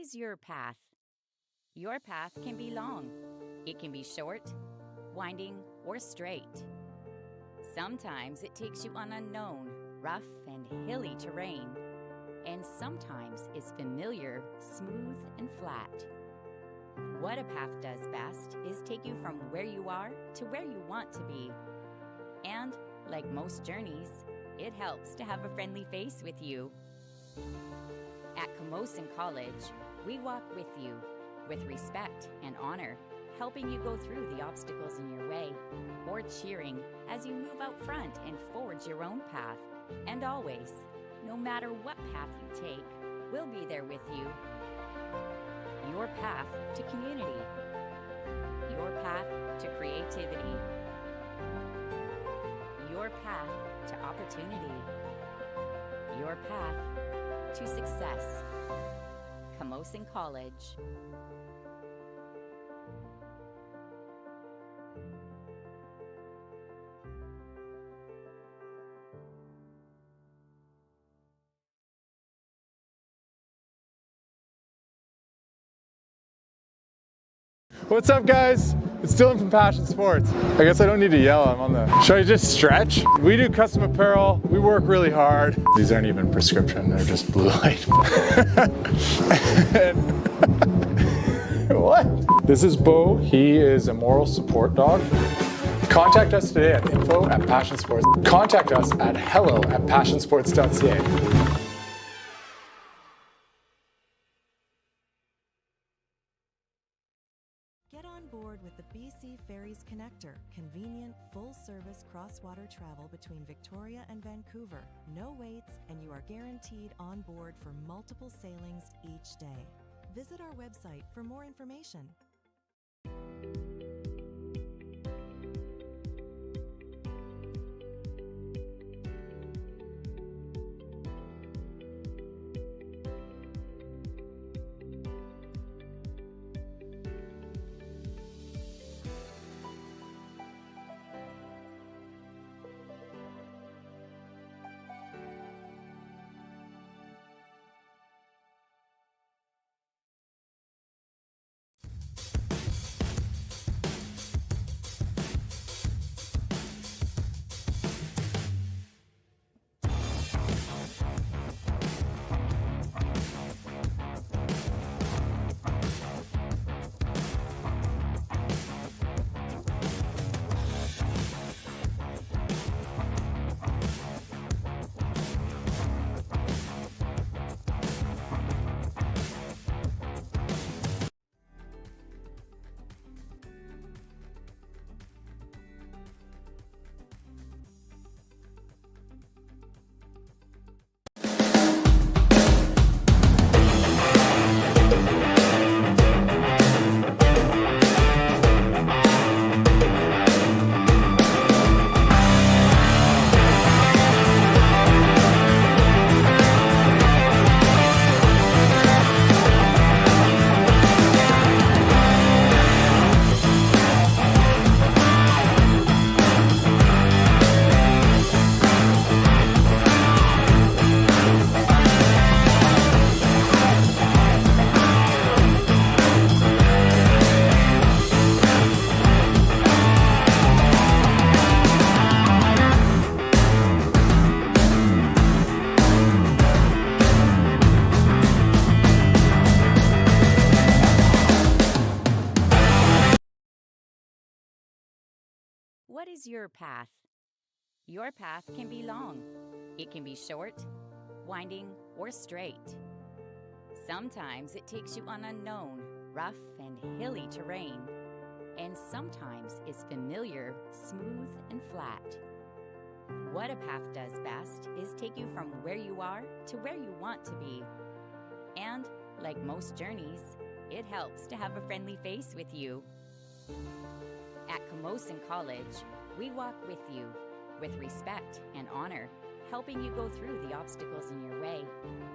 is your path? Your path can be long. It can be short, winding, or straight. Sometimes it takes you on unknown, rough, and hilly terrain, and sometimes is familiar, smooth, and flat. What a path does best is take you from where you are to where you want to be. And, like most journeys, it helps to have a friendly face with you. At Camosun College, we walk with you, with respect and honor, helping you go through the obstacles in your way, or cheering as you move out front and forge your own path. And always, no matter what path you take, we'll be there with you. Your path to community. Your path to creativity. Your path to opportunity. Your path to success. Camosun College. What's up, guys? It's Dylan from Passion Sports. I guess I don't need to yell, I'm on the... Should I just stretch? We do custom apparel, we work really hard. These aren't even prescription, they're just blue light. What? This is Bo, he is a moral support dog. Contact us today at info@passionsports. Contact us at hello@passionsports.ca. Get on board with the BC Ferries Connector, convenient, full-service cross-water travel between Victoria and Vancouver. No waits, and you are guaranteed on board for multiple sailings each day. Visit our website for more information. What is your path? Your path can be long. It can be short, winding, or straight. Sometimes it takes you on unknown, rough, and hilly terrain, and sometimes is familiar, smooth, and flat. What a path does best is take you from where you are to where you want to be. And, like most journeys, it helps to have a friendly face with you. At Camosun College, we walk with you, with respect and honor, helping you go through the obstacles in your way,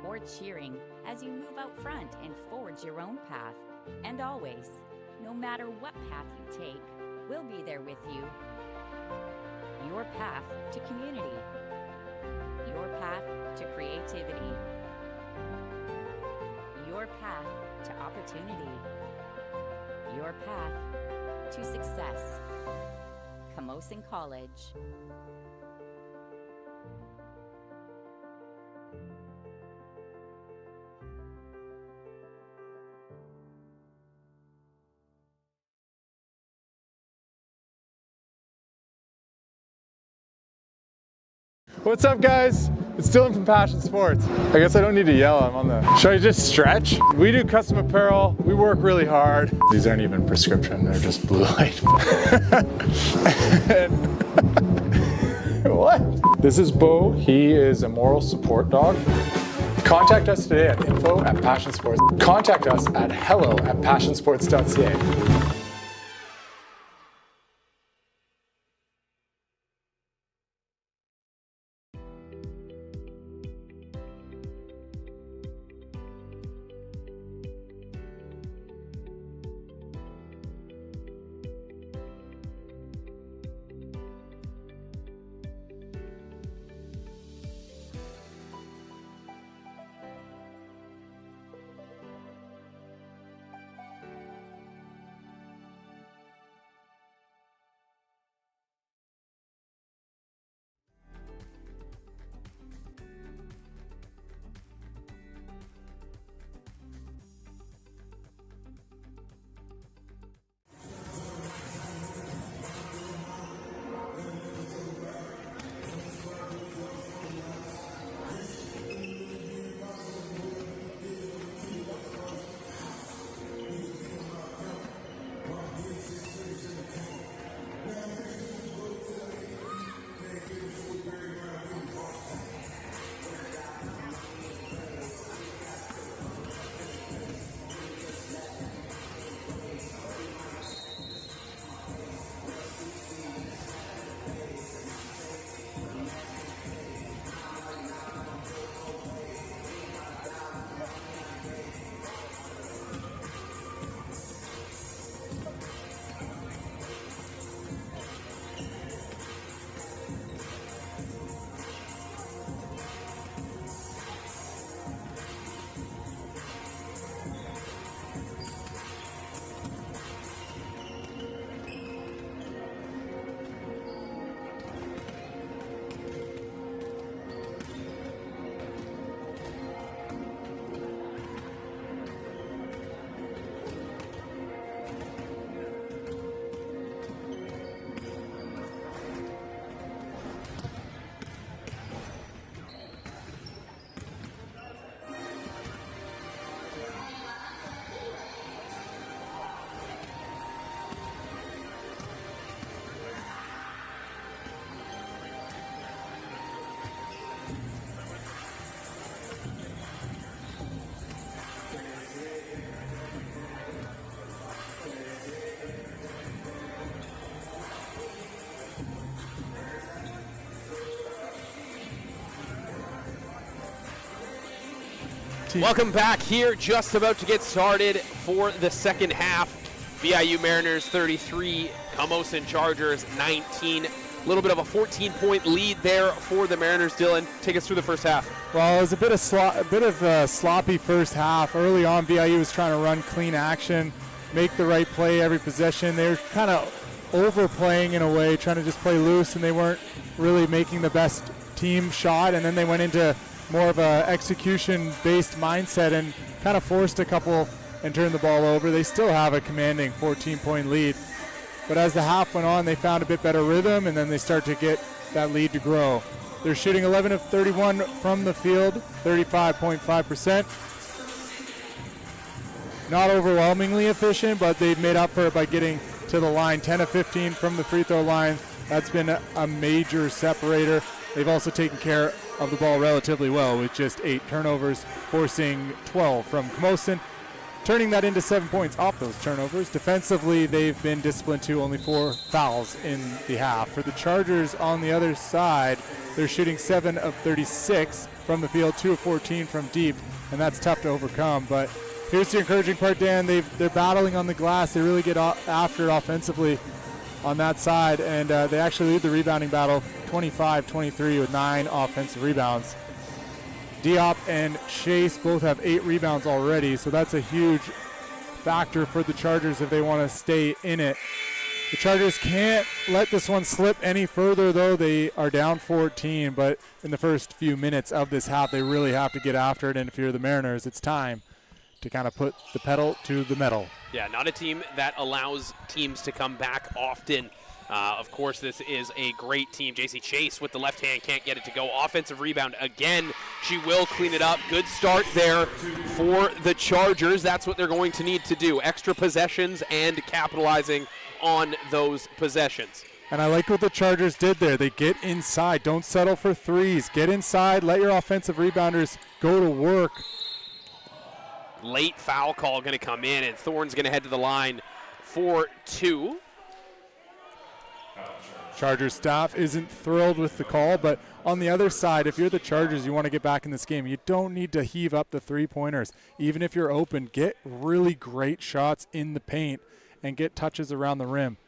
or cheering as you move out front and forge your own path. And always, no matter what path you take, we'll be there with you. Your path to community. Your path to creativity. Your Your path to opportunity. Your path to success. Camosun College. What's up, guys? It's Dylan from Passion Sports. I guess I don't need to yell, I'm on the... Should I just stretch? We do custom apparel, we work really hard. These aren't even prescription, they're just blue light. What? This is Bo, he is a moral support dog. Contact us today at info@passionsports. Contact us at hello@passionsports.ca. Welcome back here, just about to get started for the second half. VIU Mariners 33, Camosun Chargers 19. A little bit of a 14-point lead there for the Mariners. Dylan, take us through the first half. Well, it was a bit of a sloppy first half. Early on, VIU was trying to run clean action, make the right play every possession. They were kind of overplaying in a way, trying to just play loose, and they weren't really making the best team shot. And then they went into more of a execution-based mindset and kind of forced a couple and turned the ball over. They still have a commanding 14-point lead. But as the half went on, they found a bit better rhythm, and then they start to get that lead to grow. They're shooting 11 of 31 from the field, 35.5%. Not overwhelmingly efficient, but they've made up for it by getting to the line. 10 of 15 from the free throw line. That's been a major separator. They've also taken care of the ball relatively well with just 8 turnovers, forcing 12 from Camosun, turning that into 7 points off those turnovers. Defensively, they've been disciplined too, only 4 fouls in the half. For the Chargers on the other side, they're shooting 7 of 36 from the field, 2 of 14 from deep, and that's tough to overcome. But here's the encouraging part, Dan. They're battling on the glass. They really get after it offensively on that side, and they actually lead the rebounding battle 25-23 with 9 offensive rebounds. Diop and Chase both have 8 rebounds already, so that's a huge factor for the Chargers if they want to stay in it. The Chargers can't let this one slip any further, though. They are down 14, but in the first few minutes of this half, they really have to get after it, and if you're the Mariners, it's time to kind of put the pedal to the metal. Yeah, not a team that allows teams to come back often. Of course, this is a great team. JC Chase with the left hand can't get it to go. Offensive rebound again. She will clean it up. Good start there for the Chargers. That's what they're going to need to do. Extra possessions and capitalizing on those possessions. And I like what the Chargers did there. They get inside. Don't settle for threes. Get inside. Let your offensive rebounders go to work. Late foul call going to come in, and Thorne's going to head to the line for 2. Chargers staff isn't thrilled with the call, but on the other side, if you're the Chargers, you want to get back in this game. You don't need to heave up the three-pointers. Even if you're open, get really great shots in the paint and get touches around the rim.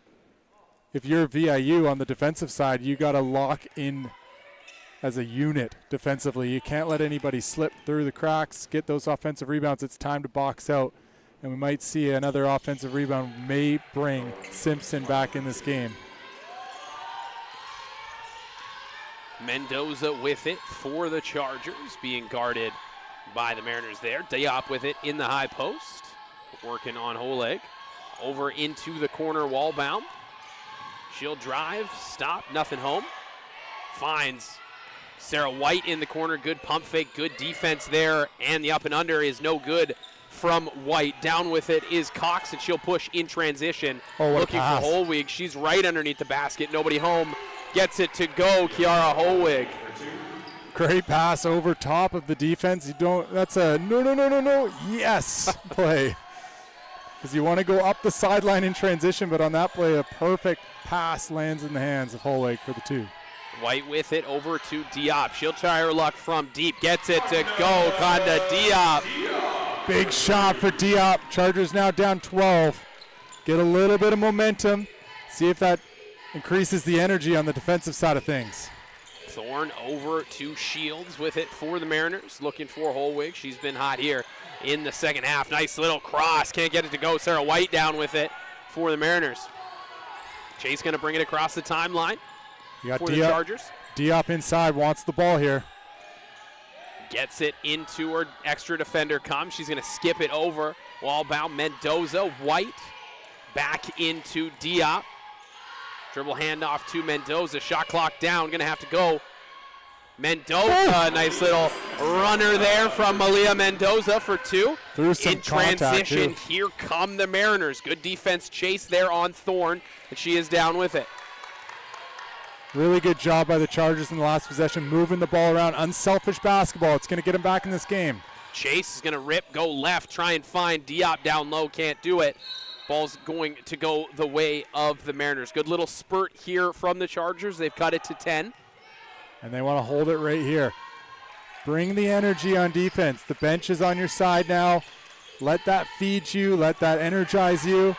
If you're VIU on the defensive side, you got to lock in as a unit defensively. You can't let anybody slip through the cracks, get those offensive rebounds. It's time to box out, and we might see another offensive rebound may bring Simpson back in this game. Mendoza with it for the Chargers, being guarded by the Mariners there. Diop with it in the high post, working on Holeg. Over into the corner, wall bound. She'll drive, stop, nothing home. Finds Sarah White in the corner, good pump fake, good defense there, and the up and under is no good from White. Down with it is Cox, and she'll push in transition. Looking for Holweg. She's right underneath the basket, nobody home. Gets it to go, Kiara Holweg. Great pass over top of the defense. You don't, that's a no, yes play. Because you want to go up the sideline in transition, but on that play, a perfect pass lands in the hands of Holweg for the 2. White with it over to Diop. She'll try her luck from deep. Gets it to go, Conda Diop. Big shot for Diop. Chargers now down 12. Get a little bit of momentum. See if that increases the energy on the defensive side of things. Thorne over to Shields with it for the Mariners. Looking for Holweg. She's been hot here in the second half. Nice little cross. Can't get it to go. Sarah White down with it for the Mariners. Chase going to bring it across the timeline for the Chargers. Diop inside, wants the ball here. Gets it into her extra defender comes. She's going to skip it over. Wall bound Mendoza. White back into Diop. Dribble handoff to Mendoza. Shot clock down. Going to have to go. Mendoza, nice little runner there from Malia Mendoza for 2. Through some in transition, too. Here come the Mariners. Good defense chase there on Thorne, and she is down with it. Really good job by the Chargers in the last possession, moving the ball around. Unselfish basketball. It's going to get them back in this game. Chase is going to rip, go left, try and find Diop down low. Can't do it. Ball's going to go the way of the Mariners. Good little spurt here from the Chargers. They've cut it to 10. And they want to hold it right here. Bring the energy on defense. The bench is on your side now. Let that feed you. Let that energize you.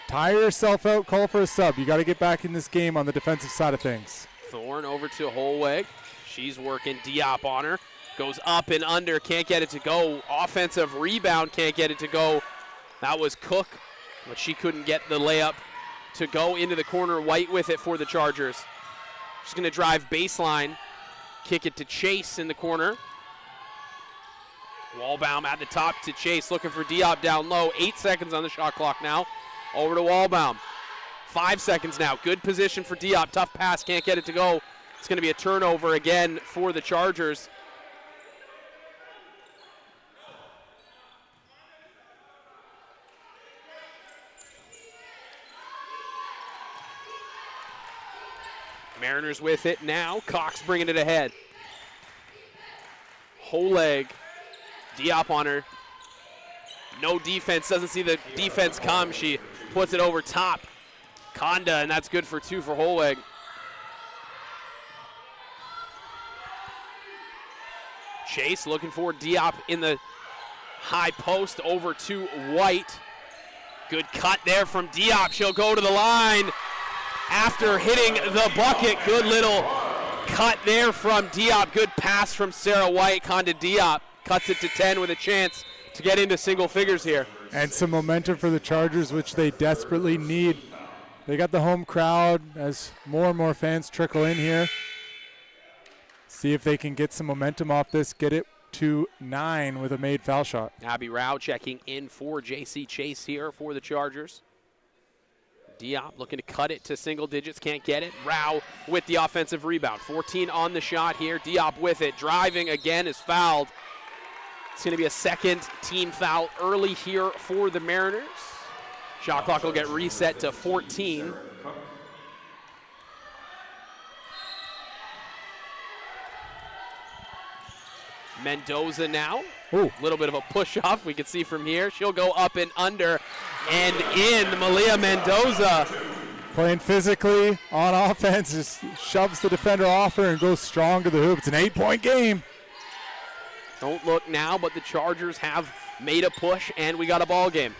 Tire yourself out. Call for a sub. You got to get back in this game on the defensive side of things. Thorne over to Holweg. She's working Diop on her. Goes up and under. Can't get it to go. Offensive rebound. Can't get it to go. That was Cook, but she couldn't get the layup to go into the corner. White with it for the Chargers. She's going to drive baseline, kick it to Chase in the corner. Wallbaum at the top to Chase, looking for Diop down low. 8 seconds on the shot clock now. Over to Wallbaum. 5 seconds now. Good position for Diop. Tough pass, can't get it to go. It's going to be a turnover again for the Chargers. Mariners with it now. Cox bringing it ahead. Holeg. Diop on her. No defense. Doesn't see the defense come. She puts it over top. Conda, and that's good for 2 for Holeg. Chase looking for Diop in the high post over to White. Good cut there from Diop. She'll go to the line. After hitting the bucket, good little cut there from Diop. Good pass from Sarah White. Conda Diop cuts it to 10 with a chance to get into single figures here. And some momentum for the Chargers, which they desperately need. They got the home crowd as more and more fans trickle in here. See if they can get some momentum off this, get it to 9 with a made foul shot. Abby Rao checking in for JC Chase here for the Chargers. Diop looking to cut it to single digits, can't get it. Rao with the offensive rebound. 14 on the shot here. Diop with it, driving again, is fouled. It's going to be a second team foul early here for the Mariners. Shot clock will get reset to 14. Mendoza now. A little bit of a push-off we can see from here. She'll go up and under and in. Malia Mendoza. Playing physically on offense, just shoves the defender off her and goes strong to the hoop. It's an 8-point game. Don't look now, but the Chargers have made a push, and we got a ball game.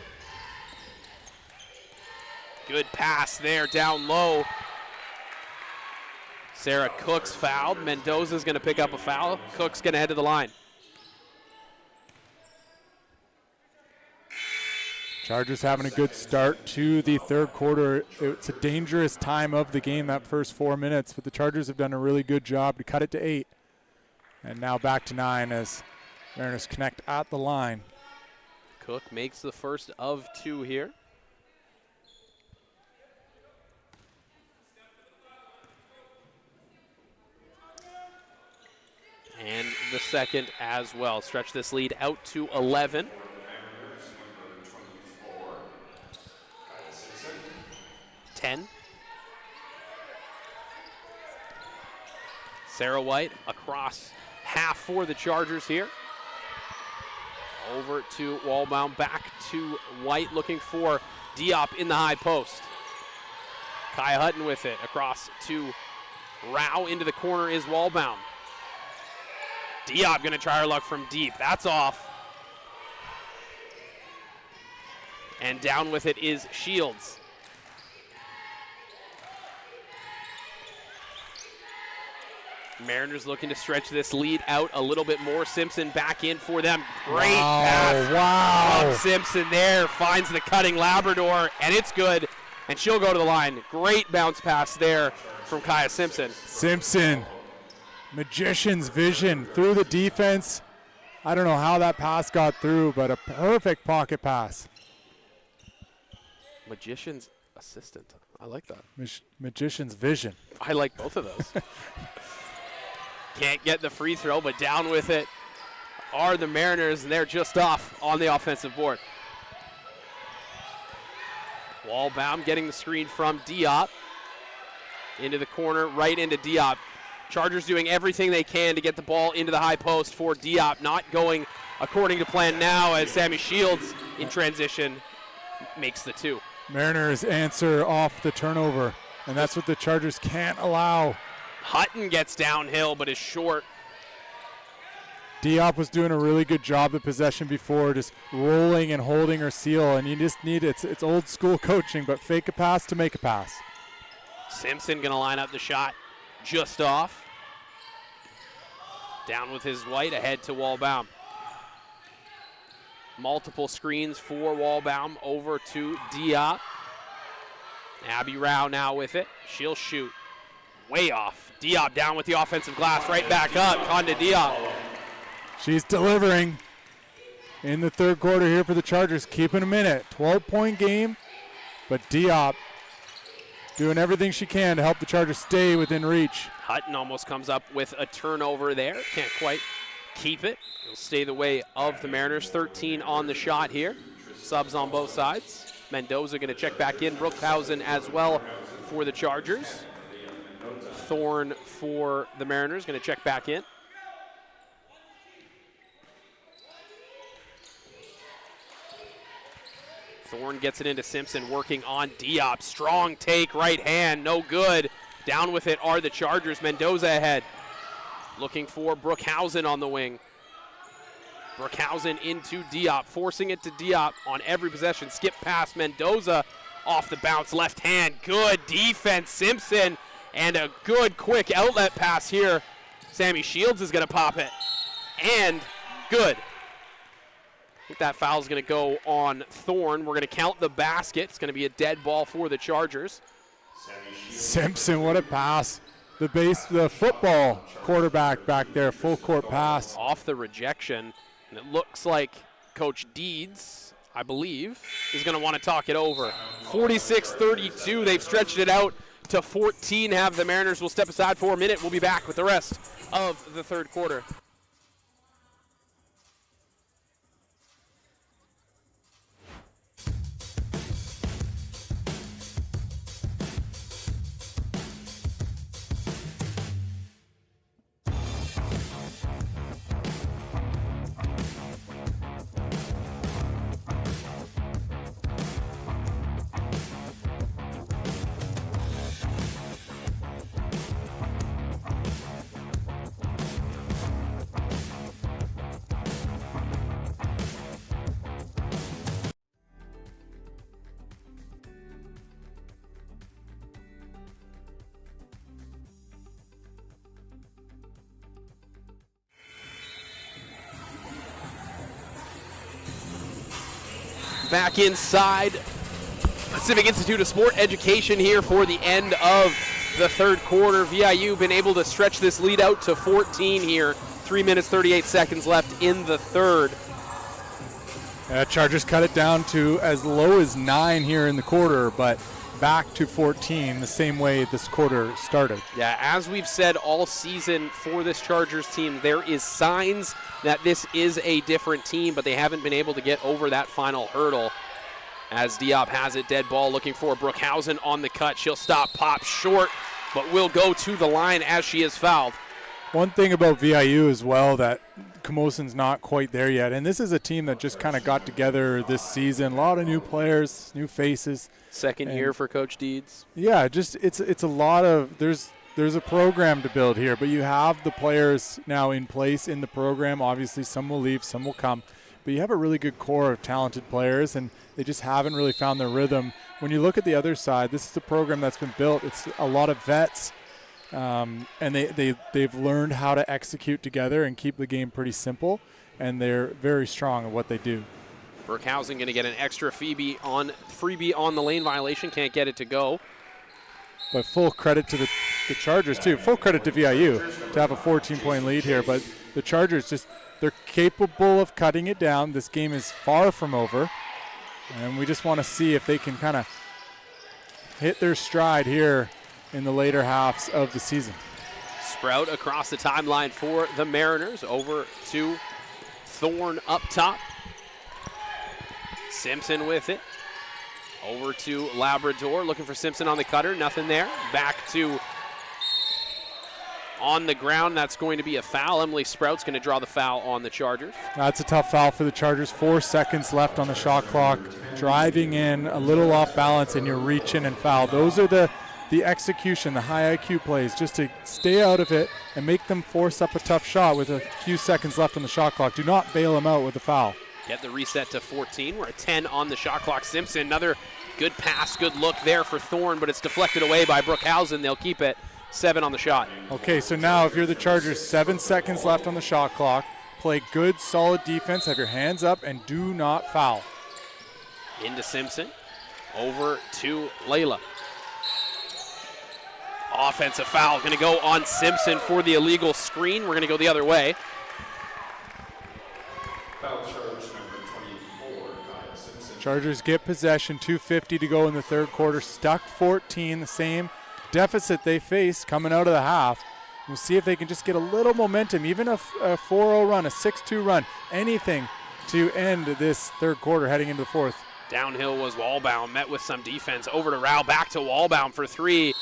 Good pass there down low. Sarah Cook's fouled. Mendoza's going to pick up a foul. Cook's going to head to the line. Chargers having a good start to the third quarter. It's a dangerous time of the game, that first 4 minutes, but the Chargers have done a really good job to cut it to 8. And now back to 9 as Mariners connect at the line. Cook makes the first of 2 here. And the second as well. Stretch this lead out to 11. Sarah White across half for the Chargers here. Over to Wallbaum, back to White, looking for Diop in the high post. Kaya Hutton with it, across to Rao, into the corner is Wallbaum. Diop gonna try her luck from deep, that's off. And down with it is Shields. Mariners looking to stretch this lead out a little bit more. Simpson back in for them. Great pass. Wow. Simpson there finds the cutting Labrador, and it's good. And she'll go to the line. Great bounce pass there from Kaya Simpson. Simpson, magician's vision through the defense. I don't know how that pass got through, but a perfect pocket pass. Magician's assistant. I like that. Magician's vision. I like both of those. Can't get the free throw, but down with it are the Mariners, and they're just off on the offensive board. Wallbaum getting the screen from Diop. Into the corner, right into Diop. Chargers doing everything they can to get the ball into the high post for Diop. Not going according to plan now as Sammy Shields in transition makes the 2. Mariners answer off the turnover, and that's what the Chargers can't allow. Hutton gets downhill but is short. Diop was doing a really good job of possession before, just rolling and holding her seal, and you just need it's old school coaching, but fake a pass to make a pass. Simpson gonna line up the shot just off. Down with his White, ahead to Wallbaum. Multiple screens for Wallbaum, over to Diop. Abby Rao now with it. She'll shoot. Way off. Diop down with the offensive glass, right back up. Conda Diop. She's delivering in the third quarter here for the Chargers, keeping them in it. 12-point game, but Diop doing everything she can to help the Chargers stay within reach. Hutton almost comes up with a turnover there. Can't quite keep it. It'll stay the way of the Mariners. 13 on the shot here. Subs on both sides. Mendoza going to check back in. Brookhausen as well for the Chargers. Thorne for the Mariners, going to check back in. Thorne gets it into Simpson, working on Diop. Strong take, right hand, no good. Down with it are the Chargers. Mendoza ahead. Looking for Brookhausen on the wing. Brookhausen into Diop, forcing it to Diop on every possession. Skip past Mendoza, off the bounce, left hand. Good defense, Simpson. And a good quick outlet pass here. Sammy Shields is going to pop it. And good. I think that foul is going to go on Thorne. We're going to count the basket. It's going to be a dead ball for the Chargers. Simpson, what a pass. The football quarterback back there, full court pass. Off the rejection. And it looks like Coach Deeds, I believe, is going to want to talk it over. 46-32. They've stretched it out to 14. Have the Mariners will step aside for a minute. We'll be back with the rest of the third quarter. Back inside Pacific Institute of Sport Education here for the end of the third quarter. VIU been able to stretch this lead out to 14 here. 3 minutes, 38 seconds left in the third. Chargers cut it down to as low as 9 here in the quarter, but back to 14 the same way this quarter started. Yeah, as we've said all season for this Chargers team, there is signs that this is a different team, but they haven't been able to get over that final hurdle. As Diop has it, dead ball, looking for Brookhausen on the cut. She'll stop, pop short, but will go to the line as she is fouled. One thing about VIU as well that Camosun's not quite there yet, and this is a team that just kind of got together this season. A lot of new players, new faces. Second year for Coach Deeds. Yeah, just it's a lot of there's a program to build here, but you have the players now in place in the program. Obviously, some will leave, some will come, but you have a really good core of talented players, and they just haven't really found their rhythm. When you look at the other side, this is a program that's been built. It's a lot of vets, and they've learned how to execute together and keep the game pretty simple, and they're very strong at what they do. Brookhausen going to get an extra freebie on the lane violation. Can't get it to go. But full credit to the Chargers, too. Full credit to VIU to have a 14-point lead here. But the Chargers, they're capable of cutting it down. This game is far from over. And we just want to see if they can kind of hit their stride here in the later halves of the season. Sprout across the timeline for the Mariners. Over to Thorne up top. Simpson with it. Over to Labrador, looking for Simpson on the cutter. Nothing there. Back to on the ground. That's going to be a foul. Emily Sprout's going to draw the foul on the Chargers. That's a tough foul for the Chargers. 4 seconds left on the shot clock. Driving in, a little off balance, and you're reaching and foul. Those are the execution, the high IQ plays, just to stay out of it and make them force up a tough shot with a few seconds left on the shot clock. Do not bail them out with a foul. Get the reset to 14. We're at 10 on the shot clock. Simpson, another good pass, good look there for Thorne, but it's deflected away by Brookhausen. They'll keep it. 7 on the shot. Okay, so now if you're the Chargers, 7 seconds left on the shot clock. Play good, solid defense. Have your hands up and do not foul. Into Simpson. Over to Layla. Offensive foul. Going to go on Simpson for the illegal screen. We're going to go the other way. Foul charge number 24, Kyle Simpson. Chargers get possession, 2:50 to go in the third quarter. Stuck 14, the same deficit they face coming out of the half. We'll see if they can just get a little momentum, even a 4-0 run, a 6-2 run, anything to end this third quarter heading into the fourth. Downhill was Wallbaum, met with some defense. Over to Rao, back to Wallbaum for 3.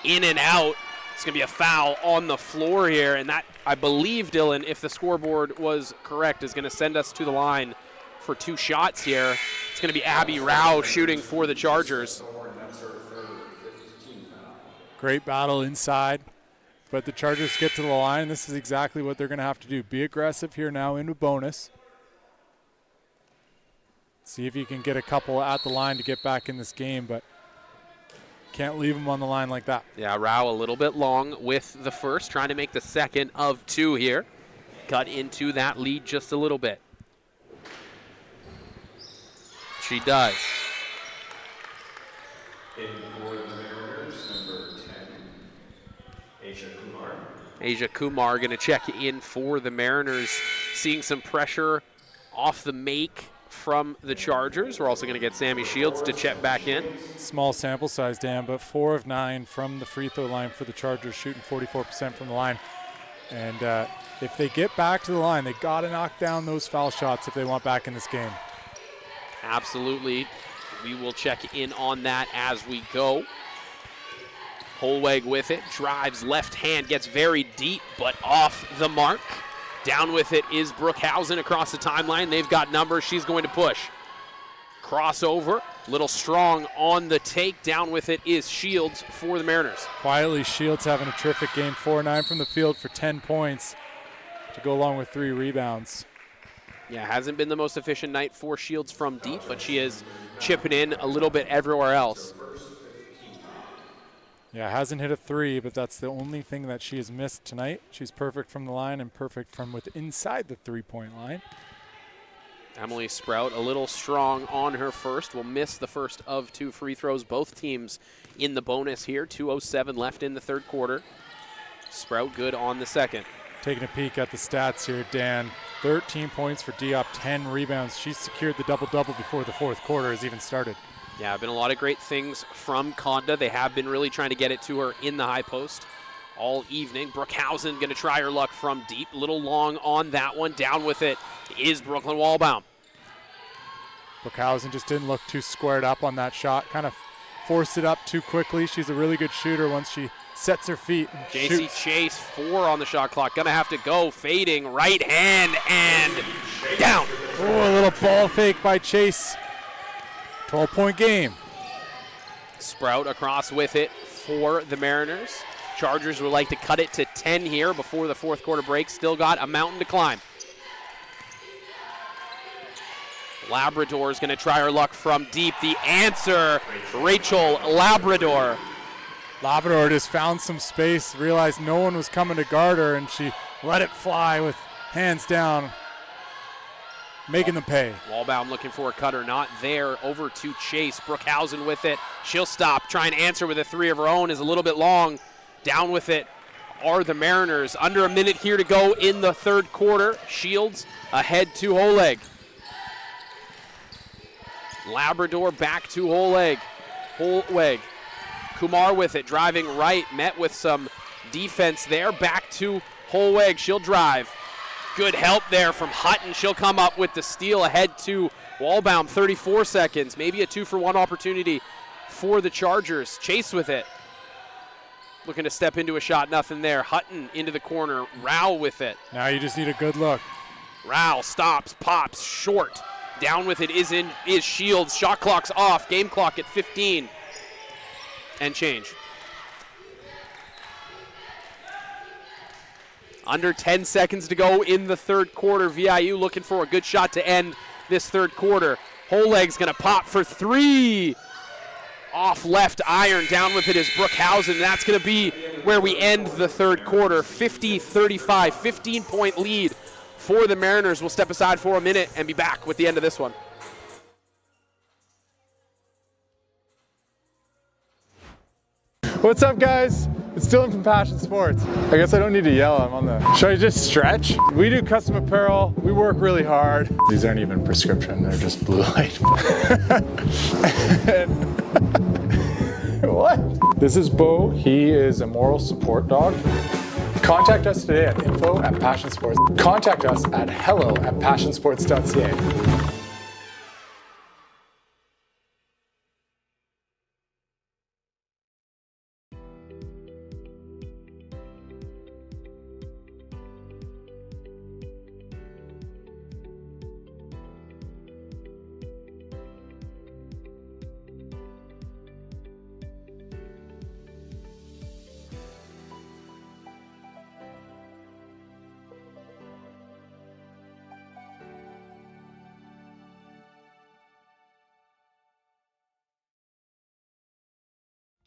In and out. It's going to be a foul on the floor here, and that, I believe, Dylan, if the scoreboard was correct, is going to send us to the line for 2 shots here. It's going to be Abby Rao shooting for the Chargers. Great battle inside, but the Chargers get to the line. This is exactly what they're going to have to do. Be aggressive here now into bonus. See if you can get a couple at the line to get back in this game, but Can't leave them on the line like that. Yeah, Rao a little bit long with the first, trying to make the second of two here. Cut into that lead just a little bit. She does. In for the Mariners, number 10, Asia Kumar. Asia Kumar going to check in for the Mariners, seeing some pressure off the make from the Chargers. We're also going to get Sammy Shields to check back in. Small sample size, Dan, but 4 of 9 from the free throw line for the Chargers, shooting 44% from the line. And if they get back to the line, they got to knock down those foul shots if they want back in this game. Absolutely. We will check in on that as we go. Holweg with it, drives left hand, gets very deep, but off the mark. Down with it is Brookhausen across the timeline. They've got numbers. She's going to push. Crossover, little strong on the take. Down with it is Shields for the Mariners. Quietly, Shields having a terrific game. 4-9 from the field for 10 points to go along with 3 rebounds. Yeah, hasn't been the most efficient night for Shields from deep, but she is chipping in a little bit everywhere else. Yeah, hasn't hit a 3, but that's the only thing that she has missed tonight. She's perfect from the line and perfect from inside the 3-point line. Emily Sprout a little strong on her first. Will miss the first of 2 free throws. Both teams in the bonus here. 2:07 left in the third quarter. Sprout good on the second. Taking a peek at the stats here, Dan. 13 points for Diop, 10 rebounds. She's secured the double-double before the fourth quarter has even started. Yeah, been a lot of great things from Conda. They have been really trying to get it to her in the high post all evening. Brookhausen going to try her luck from deep. Little long on that one. Down with it is Brooklyn Wallbaum. Brookhausen just didn't look too squared up on that shot. Kind of forced it up too quickly. She's a really good shooter once she sets her feet and JC shoots. Chase, 4 on the shot clock. Going to have to go. Fading right hand and down. Oh, a little ball fake by Chase. 12-point game. Sprout across with it for the Mariners. Chargers would like to cut it to 10 here before the fourth quarter break. Still got a mountain to climb. Labrador is going to try her luck from deep. The answer, Rachel Labrador. Labrador just found some space, realized no one was coming to guard her, and she let it fly with hands down, making them pay. Wallbaum looking for a cutter, not there. Over to Chase. Brookhausen with it. She'll stop. Try and answer with a 3 of her own. Is a little bit long. Down with it are the Mariners. Under a minute here to go in the third quarter. Shields ahead to Holweg. Labrador back to Holweg. Kumar with it, driving right. Met with some defense there. Back to Holweg. She'll drive. Good help there from Hutton. She'll come up with the steal ahead to Wallbaum. 34 seconds. Maybe a 2-for-1 opportunity for the Chargers. Chase with it. Looking to step into a shot. Nothing there. Hutton into the corner. Rao with it. Now you just need a good look. Rao stops, pops, short. Down with it is Shields. Shot clock's off. Game clock at 15. And change. Under 10 seconds to go in the third quarter. VIU looking for a good shot to end this third quarter. Holweg's going to pop for 3. Off left iron. Down with it is Brookhausen. That's going to be where we end the third quarter. 50-35, 15-point lead for the Mariners. We'll step aside for a minute and be back with the end of this one. What's up, guys? It's Dylan from Passion Sports. I guess I don't need to yell, I'm on the... Should I just stretch? We do custom apparel, we work really hard. These aren't even prescription, they're just blue light. What? This is Bo, he is a moral support dog. Contact us today at info@passionsports. Contact us at hello@passionsports.ca.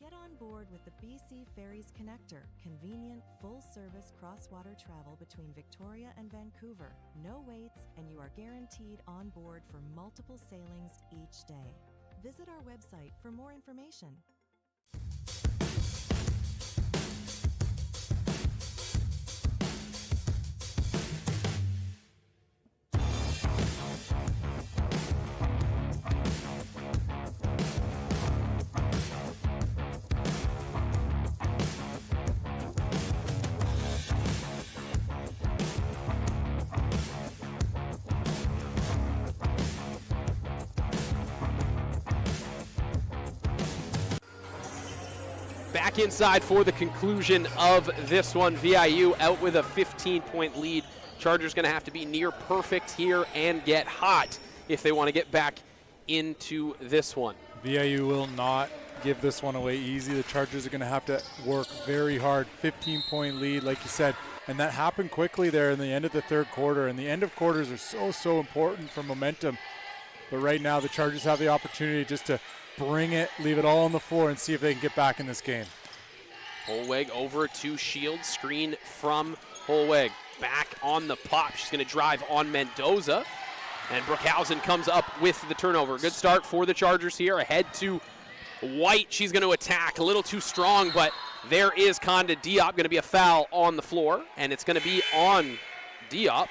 Get on board with the BC Ferries Connector, convenient, full-service cross-water travel between Victoria and Vancouver. No waits, and you are guaranteed on board for multiple sailings each day. Visit our website for more information. Back inside for the conclusion of this one. VIU out with a 15-point lead. Chargers going to have to be near perfect here and get hot if they want to get back into this one. VIU will not give this one away easy. The Chargers are going to have to work very hard. 15-point lead, like you said, and that happened quickly there in the end of the third quarter. And the end of quarters are so important for momentum. But right now, the Chargers have the opportunity just to bring it, leave it all on the floor, and see if they can get back in this game. Holweg over to Shields, screen from Holweg. Back on the pop, she's going to drive on Mendoza. And Brookhausen comes up with the turnover. Good start for the Chargers here, ahead to White. She's going to attack, a little too strong, but there is Conda Diop, going to be a foul on the floor, and it's going to be on Diop.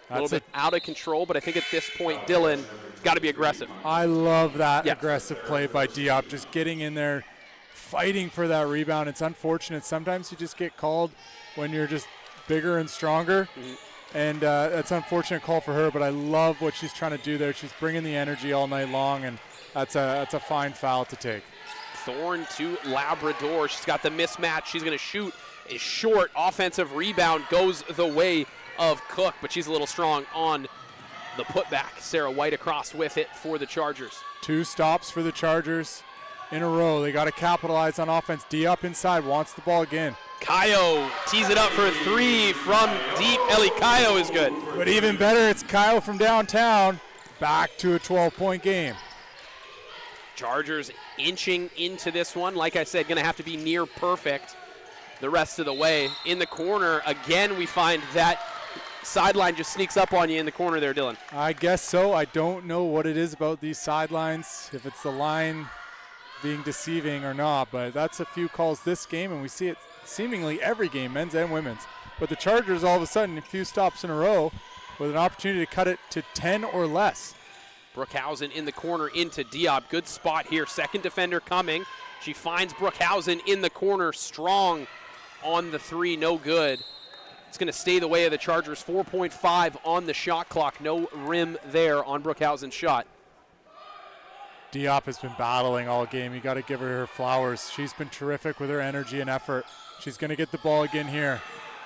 A little bit out of control, but I think at this point, Dylan got to be aggressive. I love that aggressive play by Diop, just getting in there, fighting for that rebound. It's unfortunate. Sometimes you just get called when you're just bigger and stronger, and that's an unfortunate call for her, but I love what she's trying to do there. She's bringing the energy all night long, and that's a fine foul to take. Thorne to Labrador. She's got the mismatch. She's going to shoot a short offensive rebound. Goes the way of Cook, but she's a little strong on the putback. Sarah White across with it for the Chargers. 2 stops for the Chargers in a row. They got to capitalize on offense. Diop inside, wants the ball again. Kayo tees it up for a 3 from deep. Ellie Kayo is good. But even better, it's Kayo from downtown. Back to a 12-point game. Chargers inching into this one. Like I said, going to have to be near perfect the rest of the way. In the corner, again, we find that sideline just sneaks up on you in the corner there, Dylan. I guess so. I don't know what it is about these sidelines, if it's the line being deceiving or not, but that's a few calls this game, and we see it seemingly every game, men's and women's. But the Chargers, all of a sudden, a few stops in a row with an opportunity to cut it to 10 or less. Brookhausen in the corner into Diop. Good spot here. Second defender coming. She finds Brookhausen in the corner, strong on the 3, no good. It's going to stay the way of the Chargers. 4.5 on the shot clock. No rim there on Brookhausen's shot. Diop has been battling all game. You got to give her flowers. She's been terrific with her energy and effort. She's going to get the ball again here.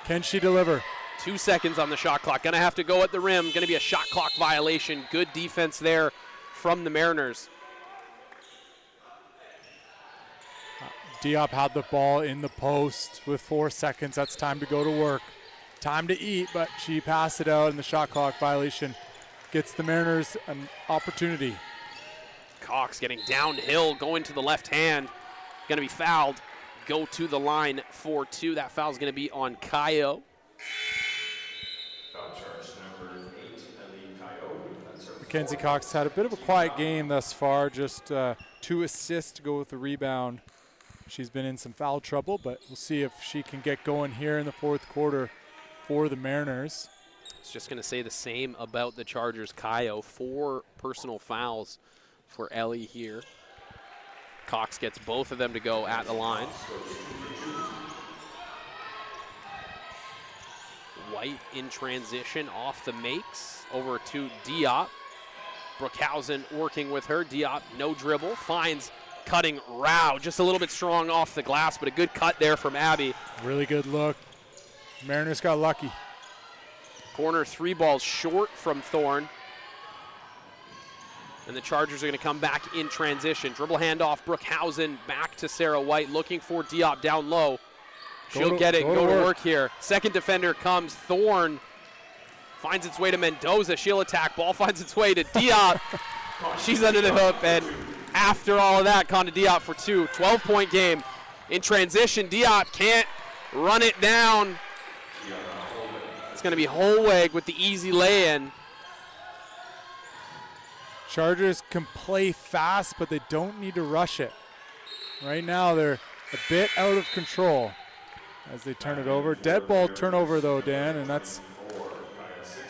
Can she deliver? 2 seconds on the shot clock. Going to have to go at the rim. Going to be a shot clock violation. Good defense there from the Mariners. Diop had the ball in the post with 4 seconds. That's time to go to work. Time to eat, but she passed it out, and the shot clock violation gets the Mariners an opportunity. Cox getting downhill, going to the left hand. Going to be fouled. Go to the line for 2. That foul is going to be on Kayo. Foul charge number 8, Ellie Kayo. Mackenzie Cox had a bit of a quiet game thus far, just 2 assists to go with the rebound. She's been in some foul trouble, but we'll see if she can get going here in the fourth quarter for the Mariners. I was just going to say the same about the Chargers. Kayo, 4 personal fouls for Ellie here. Cox gets both of them to go at the line. White in transition off the makes over to Diop. Brookhausen working with her. Diop, no dribble, finds cutting Rao, just a little bit strong off the glass, but a good cut there from Abby. Really good look. Mariners got lucky. Corner 3 balls short from Thorne. And the Chargers are going to come back in transition. Dribble handoff, Brookhausen back to Sarah White, looking for Diop down low. She'll get it, go to work here. Second defender comes, Thorne finds its way to Mendoza. She'll attack, ball finds its way to Diop. She's under the hoop, and after all of that, Conde Diop for 2. 12-point game in transition. Diop can't run it down. It's going to be Holweg with the easy lay-in. Chargers can play fast, but they don't need to rush it. Right now, they're a bit out of control as they turn it over. Dead ball turnover, though, Dan, and that's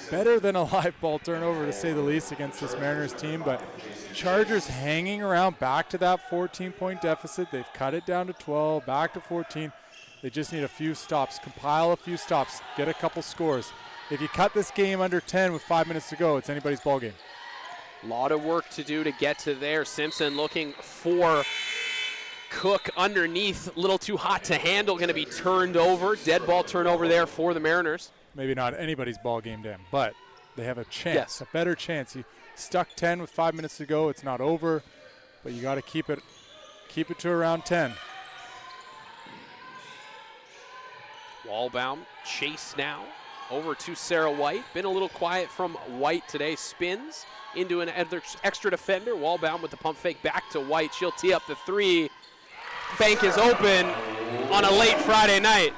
better than a live ball turnover, to say the least, against this Mariners team. But Chargers hanging around back to that 14-point deficit. They've cut it down to 12, back to 14. They just need a few stops, compile a few stops, get a couple scores. If you cut this game under 10 with 5 minutes to go, it's anybody's ball game. A lot of work to do to get to there. Simpson looking for Cook underneath, a little too hot to handle, going to be turned over. Dead ball turnover there for the Mariners. Maybe not anybody's ball game, Dan, but they have a chance, yes, a better chance. You stuck 10 with 5 minutes to go. It's not over, but you got to keep it to around 10. Wallbaum chase now over to Sarah White. Been a little quiet from White today. Spins into an extra defender. Wallbaum with the pump fake back to White. She'll tee up the 3. Bank is open on a late Friday night.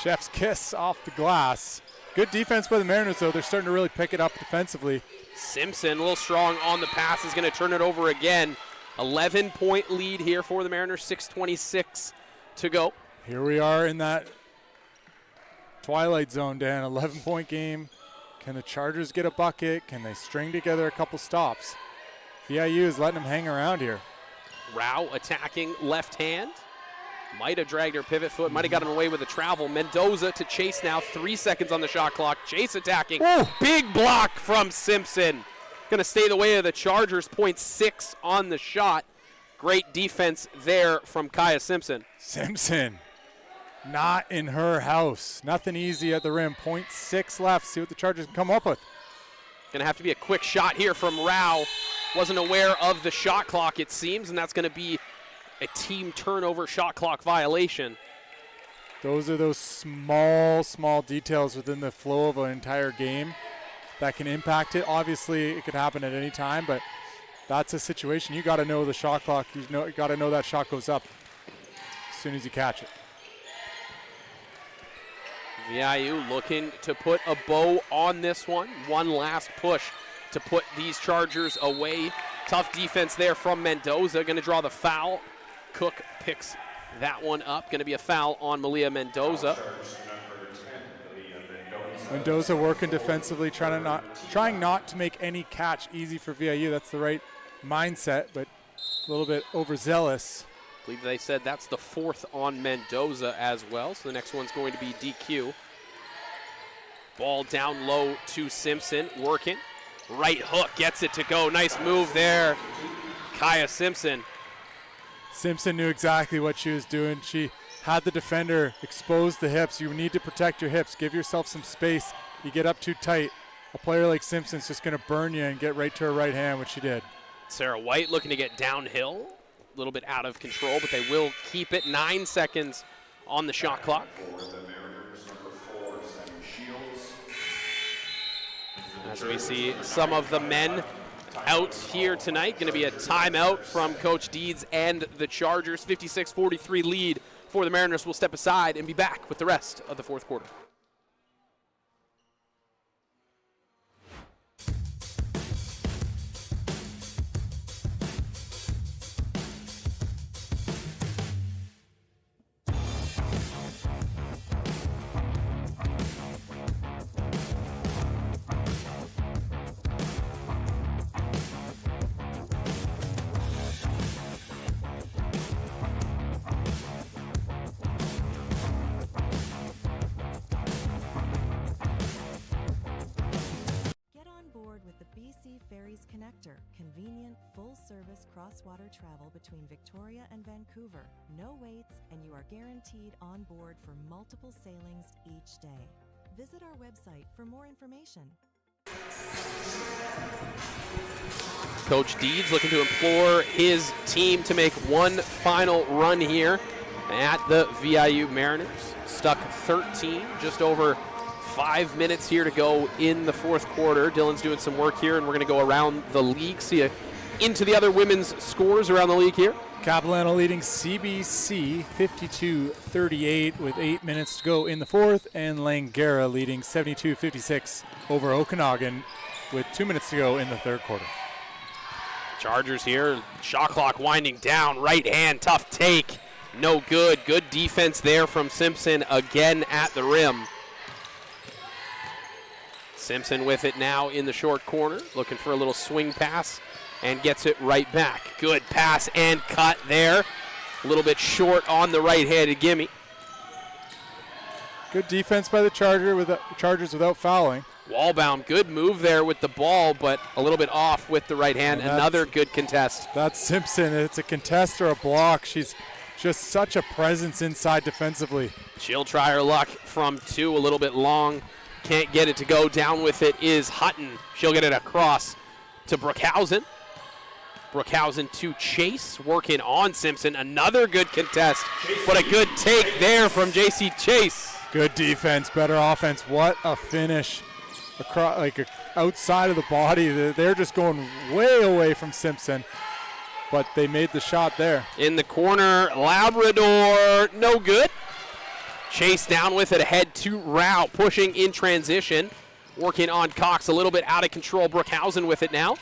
Chef's kiss off the glass. Good defense by the Mariners, though. They're starting to really pick it up defensively. Simpson, a little strong on the pass, is going to turn it over again. 11-point lead here for the Mariners, 6:26 to go. Here we are in that twilight zone, Dan. 11-point game. Can the Chargers get a bucket? Can they string together a couple stops? VIU is letting them hang around here. Rao attacking left hand. Might have dragged her pivot foot, might have gotten away with a travel. Mendoza to Chase now, 3 seconds on the shot clock. Chase attacking. Ooh. Big block from Simpson. Going to stay the way of the Chargers, 0.6 on the shot. Great defense there from Kaya Simpson. Simpson, not in her house. Nothing easy at the rim. 0.6 left. See what the Chargers can come up with. Going to have to be a quick shot here from Rao. Wasn't aware of the shot clock, it seems, and that's going to be a team turnover shot clock violation. Those are those small details within the flow of an entire game that can impact it. Obviously, it could happen at any time, but that's a situation. You got to know the shot clock. You got to know that shot goes up as soon as you catch it. VIU looking to put a bow on this one. One last push to put these Chargers away. Tough defense there from Mendoza. Going to draw the foul. Cook picks that one up. Going to be a foul on Malia Mendoza. Mendoza working defensively, trying not to make any catch easy for VIU. That's the right mindset, but a little bit overzealous. I believe they said that's the 4th on Mendoza as well, so the next one's going to be DQ. Ball down low to Simpson, working. Right hook, gets it to go. Nice move there, Kaya Simpson. Simpson knew exactly what she was doing. She had the defender expose the hips. You need to protect your hips. Give yourself some space. You get up too tight, a player like Simpson's just going to burn you and get right to her right hand, which she did. Sarah White looking to get downhill. A little bit out of control, but they will keep it. 9 seconds on the shot clock. As we see some of the men out here tonight. Going to be a timeout from Coach Deeds and the Chargers. 56-43 lead for the Mariners. Will step aside and be back with the rest of the fourth quarter. Convenient, full-service cross-water travel between Victoria and Vancouver. No waits, and you are guaranteed on board for multiple sailings each day. Visit our website for more information. Coach Deeds looking to implore his team to make one final run here at the VIU Mariners. Stuck 13, just over 5 minutes here to go in the fourth quarter. Dylan's doing some work here, and we're going to go around the league, see into the other women's scores around the league here. Capilano leading CBC 52-38 with 8 minutes to go in the fourth, and Langara leading 72-56 over Okanagan with 2 minutes to go in the third quarter. Chargers here, shot clock winding down, right hand, tough take, no good. Good defense there from Simpson again at the rim. Simpson with it now in the short corner, looking for a little swing pass and gets it right back. Good pass and cut there. A little bit short on the right-handed gimme. Good defense by the Chargers without fouling. Wallbaum, good move there with the ball, but a little bit off with the right hand. Another good contest. That's Simpson. It's a contest or a block. She's just such a presence inside defensively. She'll try her luck from two, a little bit long. Can't get it to go. Down with it is Hutton. She'll get it across to Brookhausen. Brookhausen to Chase, working on Simpson. Another good contest, but a good take there from J.C. Chase. Good defense, better offense. What a finish. Across, like outside of the body. They're just going way away from Simpson, but they made the shot there. In the corner, Labrador, no good. Chase down with it, ahead to Rao, pushing in transition. Working on Cox, a little bit out of control. Brookhausen with it now.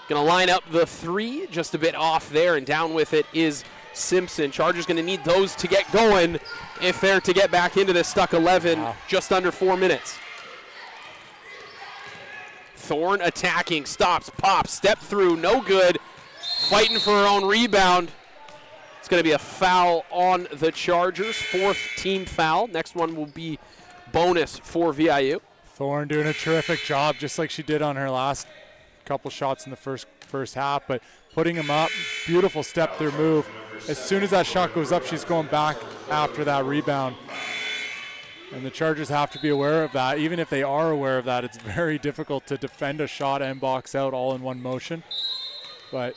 Gonna line up the three, just a bit off there, and down with it is Simpson. Chargers gonna need those to get going if they're to get back into this stuck 11, just under 4 minutes. Thorne attacking, stops, pops, step through, no good. Fighting for her own rebound. It's going to be a foul on the Chargers, fourth team foul. Next one will be bonus for VIU. Thorne doing a terrific job, just like she did on her last couple shots in the first half, but putting them up, beautiful step through move. As soon as that shot goes up, she's going back after that rebound. And the Chargers have to be aware of that. Even if they are aware of that, it's very difficult to defend a shot and box out all in one motion. But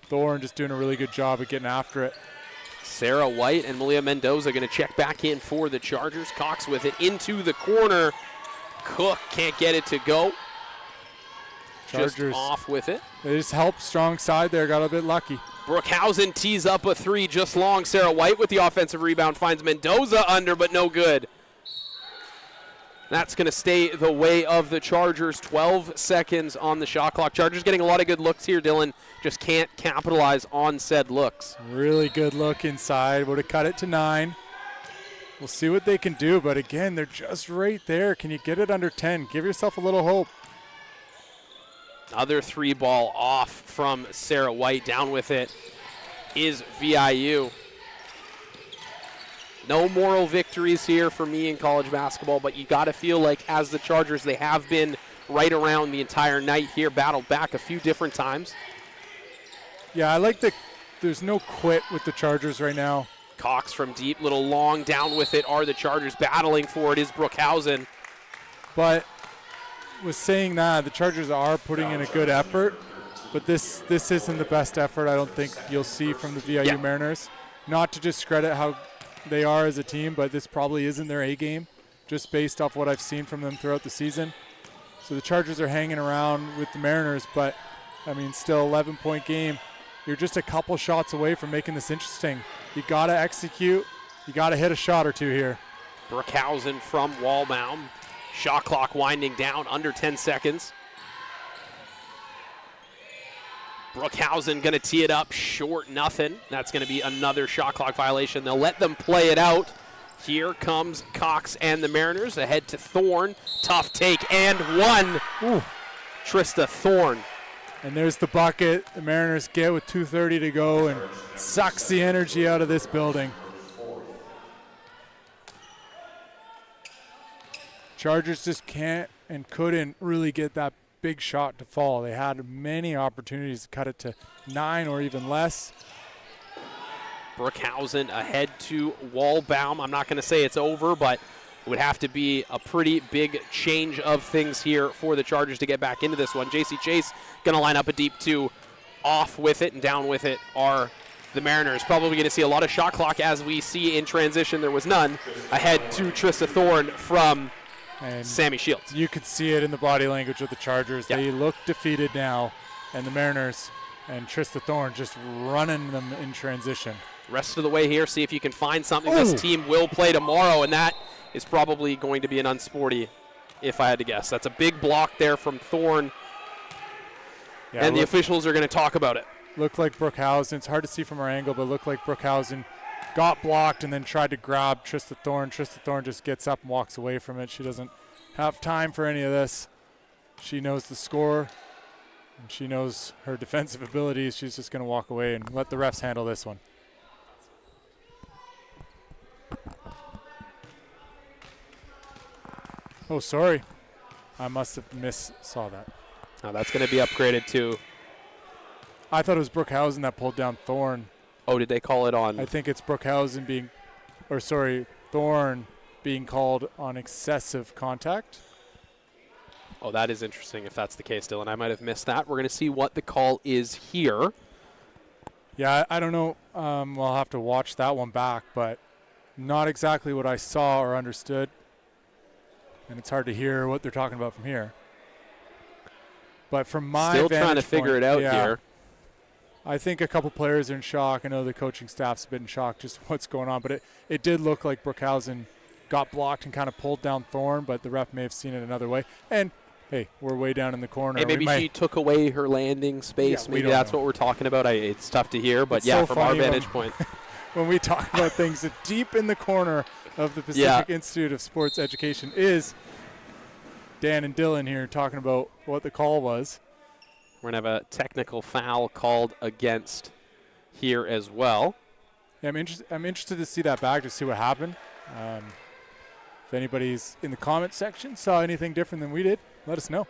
Thorne just doing a really good job of getting after it. Sarah White and Malia Mendoza going to check back in for the Chargers. Cox with it into the corner. Cook can't get it to go. Chargers just off with it. They just helped strong side there, got a bit lucky. Brookhausen tees up a three just long. Sarah White with the offensive rebound finds Mendoza under, but no good. That's going to stay the way of the Chargers. 12 seconds on the shot clock. Chargers getting a lot of good looks here, Dylan. Just can't capitalize on said looks. Really good look inside. Would have cut it to 9. We'll see what they can do, but again, they're just right there. Can you get it under 10? Give yourself a little hope. Other three ball off from Sarah White. Down with it is VIU. No moral victories here for me in college basketball, but you got to feel like as the Chargers, they have been right around the entire night here, battled back a few different times. Yeah, I like that there's no quit with the Chargers right now. Cox from deep, little long. Down with it are the Chargers. Battling for it is Brookhausen. But was saying that the Chargers are putting in a good effort, but this isn't the best effort I don't think you'll see from the VIU Mariners. Not to discredit how they are as a team, but this probably isn't their A game, just based off what I've seen from them throughout the season. So the Chargers are hanging around with the Mariners, but I mean, still 11-point game. You're just a couple shots away from making this interesting. You got to execute. You got to hit a shot or two here. Brookhausen from Wallbaum. Shot clock winding down, under 10 seconds. Brookhausen going to tee it up short, nothing. That's going to be another shot clock violation. They'll let them play it out. Here comes Cox and the Mariners ahead to Thorne. Tough take and one. Ooh. Trista Thorne. And there's the bucket the Mariners get with 2:30 to go and sucks the energy out of this building. Chargers just can't and couldn't really get that big shot to fall. They had many opportunities to cut it to 9 or even less. Brookhausen ahead to Wallbaum. I'm not going to say it's over, but it would have to be a pretty big change of things here for the Chargers to get back into this one. J.C. Chase going to line up a deep 2. Off with it and down with it are the Mariners. Probably going to see a lot of shot clock as we see in transition. There was none. Ahead to Trista Thorne from And Sammy Shields. You could see it in the body language of the Chargers. They look defeated now, and the Mariners and Trista Thorne just running them in transition. Rest of the way here, see if you can find something. This team will play tomorrow, and that is probably going to be an unsporty, if I had to guess. That's a big block there from Thorne, and the officials are going to talk about it. Looked like Brookhausen. It's hard to see from our angle, but looked like Brookhausen got blocked and then tried to grab Trista Thorne. Trista Thorne just gets up and walks away from it. She doesn't have time for any of this. She knows the score, and she knows her defensive abilities. She's just going to walk away and let the refs handle this one. Oh, sorry. I must have saw that. Now that's going to be upgraded to. I thought it was Brookhausen that pulled down Thorne. Oh, did they call it on? I think it's Brookhausen Thorne being called on excessive contact. Oh, that is interesting if that's the case, Dylan. I might have missed that. We're going to see what the call is here. Yeah, I don't know. We'll have to watch that one back, but not exactly what I saw or understood. And it's hard to hear what they're talking about from here. But from my still trying to figure it out here. I think a couple players are in shock. I know the coaching staff's a bit in shock just what's going on. But it did look like Brookhausen got blocked and kind of pulled down Thorne, but the ref may have seen it another way. And, hey, we're way down in the corner. Hey, maybe she took away her landing space. Maybe that's what we're talking about. It's tough to hear. But, it's from our vantage point. When we talk about things that deep in the corner of the Pacific Institute of Sports Education is Dan and Dylan here talking about what the call was. We're going to have a technical foul called against here as well. Yeah, I'm interested to see that back to see what happened. If anybody's in the comment section saw anything different than we did, let us know.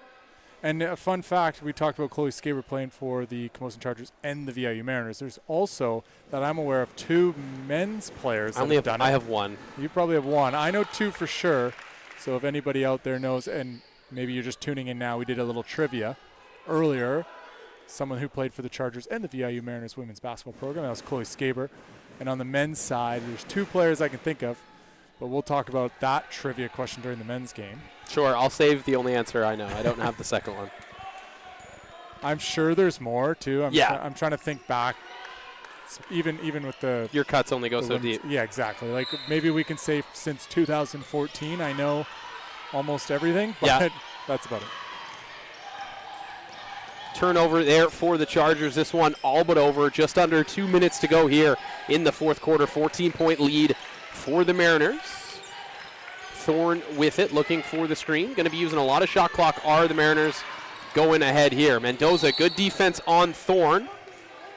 And a fun fact, we talked about Chloe Skaber playing for the Camosun Chargers and the VIU Mariners. There's also, that I'm aware of, 2 men's players that have done it. I have one. You probably have one. I know 2 for sure. So if anybody out there knows, and maybe you're just tuning in now, we did a little trivia earlier. Someone who played for the Chargers and the VIU Mariners women's basketball program. That was Chloe Skaber. And on the men's side, there's 2 players I can think of. But we'll talk about that trivia question during the men's game. Sure, I'll save the only answer I know. I don't have the second one. I'm sure there's more, too. I'm trying to think back. Even with the... Your cuts only go so deep. Yeah, exactly. Like, maybe we can say since 2014, I know almost everything. But that's about it. Turnover there for the Chargers. This one all but over. Just under 2 minutes to go here in the fourth quarter. 14-point lead for the Mariners. Thorne with it, looking for the screen. Going to be using a lot of shot clock. Are the Mariners going ahead here? Mendoza, good defense on Thorne.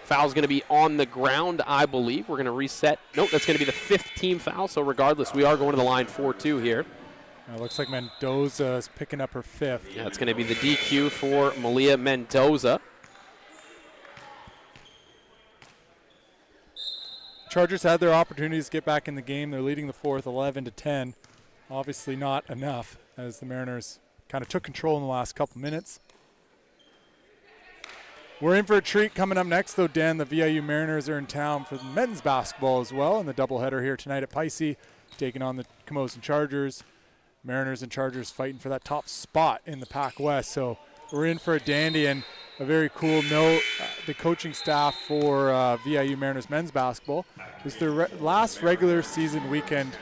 Foul's going to be on the ground, I believe. We're going to reset. Nope, that's going to be the 5th team foul. So regardless, we are going to the line 4-2 here. It looks like Mendoza is picking up her 5th. Yeah, it's going to be the DQ for Malia Mendoza. Chargers had their opportunities to get back in the game. They're leading the 4th 11-10. Obviously not enough as the Mariners kind of took control in the last couple minutes. We're in for a treat coming up next, though, Dan. The VIU Mariners are in town for the men's basketball as well in the doubleheader here tonight at Pisces, taking on the Camosun Chargers. Mariners and Chargers fighting for that top spot in the PACWEST. So we're in for a dandy, and a very cool note. The coaching staff for VIU Mariners men's basketball is their last regular season weekend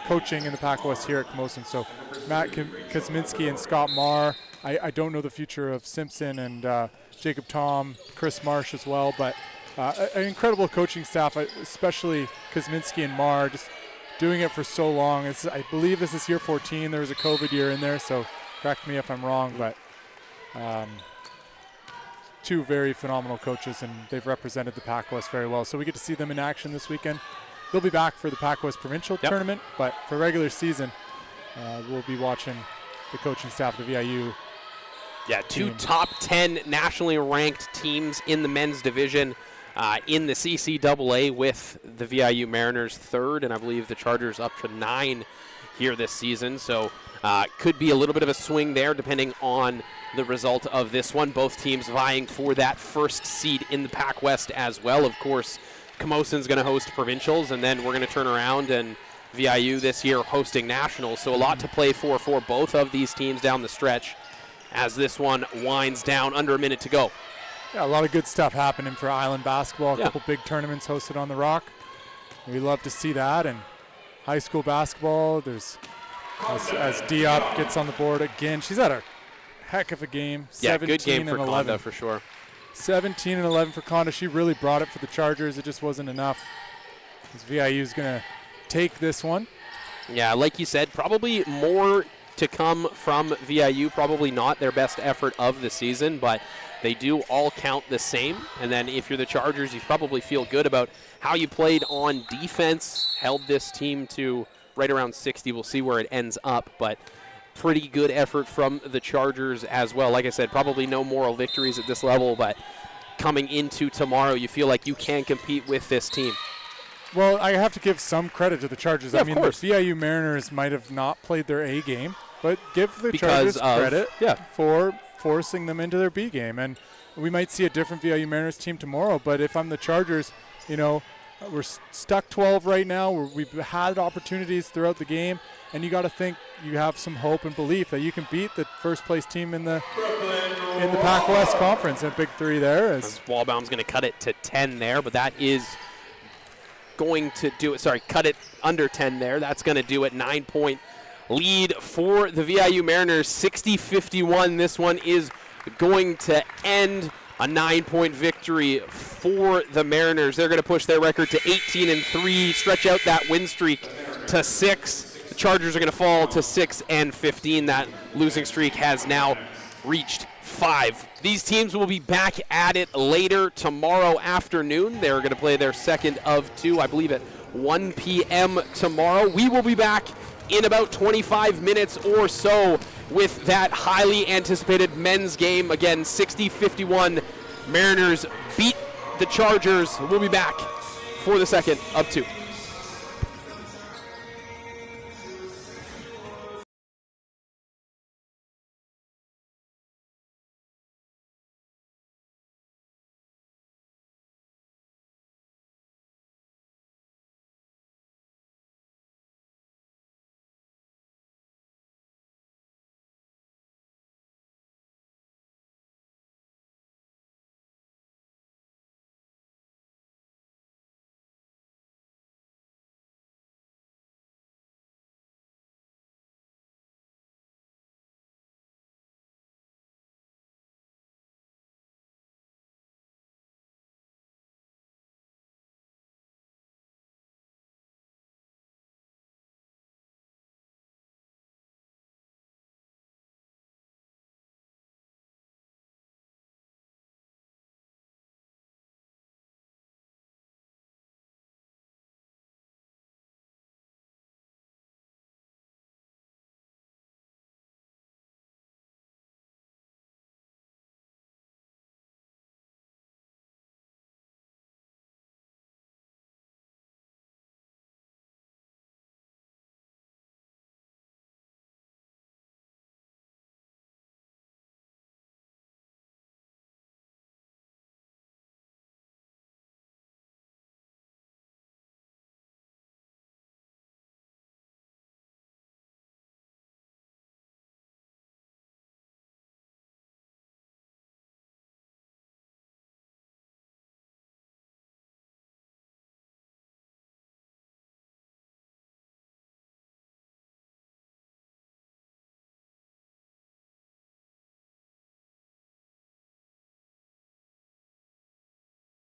coaching in the PACWEST here at Camosun. So Matt Kosminski and Scott Marr. I don't know the future of Simpson and Jacob Tom, Chris Marsh as well, but an incredible coaching staff, especially Kosminski and Marr, just doing it for so long. I believe this is year 14. There was a COVID year in there, so correct me if I'm wrong, but 2 very phenomenal coaches, and they've represented the PACWEST very well. So we get to see them in action this weekend. They'll be back for the PACWEST Provincial Tournament, but for regular season, we'll be watching the coaching staff of the VIU. Yeah, 2 top 10 nationally ranked teams in the men's division in the CCAA, with the VIU Mariners 3rd, and I believe the Chargers up to 9 here this season. So could be a little bit of a swing there depending on the result of this one. Both teams vying for that 1st seed in the PACWEST as well. Of course, Camosun's going to host provincials, and then we're going to turn around and VIU this year hosting nationals, so a lot to play for both of these teams down the stretch as this one winds down, under a minute to go. Yeah, a lot of good stuff happening for Island basketball. A couple big tournaments hosted on the Rock. We love to see that. And high school basketball, there's as Diop gets on the board again. She's had a heck of a game. Yeah, good game for 11. Conda for sure. 17 and 11 for Conda. She really brought it for the Chargers. It just wasn't enough. VIU is going to take this one. Yeah, like you said, probably more to come from VIU. Probably not their best effort of the season, but they do all count the same. And then if you're the Chargers, you probably feel good about how you played on defense, held this team to right around 60. We'll see where it ends up, but pretty good effort from the Chargers as well. Like I said, probably no moral victories at this level, but coming into tomorrow, you feel like you can compete with this team. Well, I have to give some credit to the Chargers. Yeah, I mean, the VIU Mariners might have not played their A game, but give the Chargers credit for forcing them into their B game. And we might see a different VIU Mariners team tomorrow, but if I'm the Chargers, you know, we're stuck 12 right now. We've had opportunities throughout the game, and you got to think you have some hope and belief that you can beat the first-place team in the PACWEST conference. A big three there. As Wallbaum's going to cut it to 10 there, but that is going to do it. Sorry, cut it under 10 there. That's going to do it. 9-point lead for the VIU Mariners, 60-51. This one is going to end a 9-point victory for the Mariners. They're going to push their record to 18-3, stretch out that win streak to 6. The Chargers are going to fall to 6-15. That losing streak has now reached 5. These teams will be back at it later tomorrow afternoon. They're going to play their second of 2, I believe, at 1 p.m. tomorrow. We will be back in about 25 minutes or so with that highly anticipated men's game. Again, 60-51. Mariners beat the Chargers. We'll be back for the second of 2.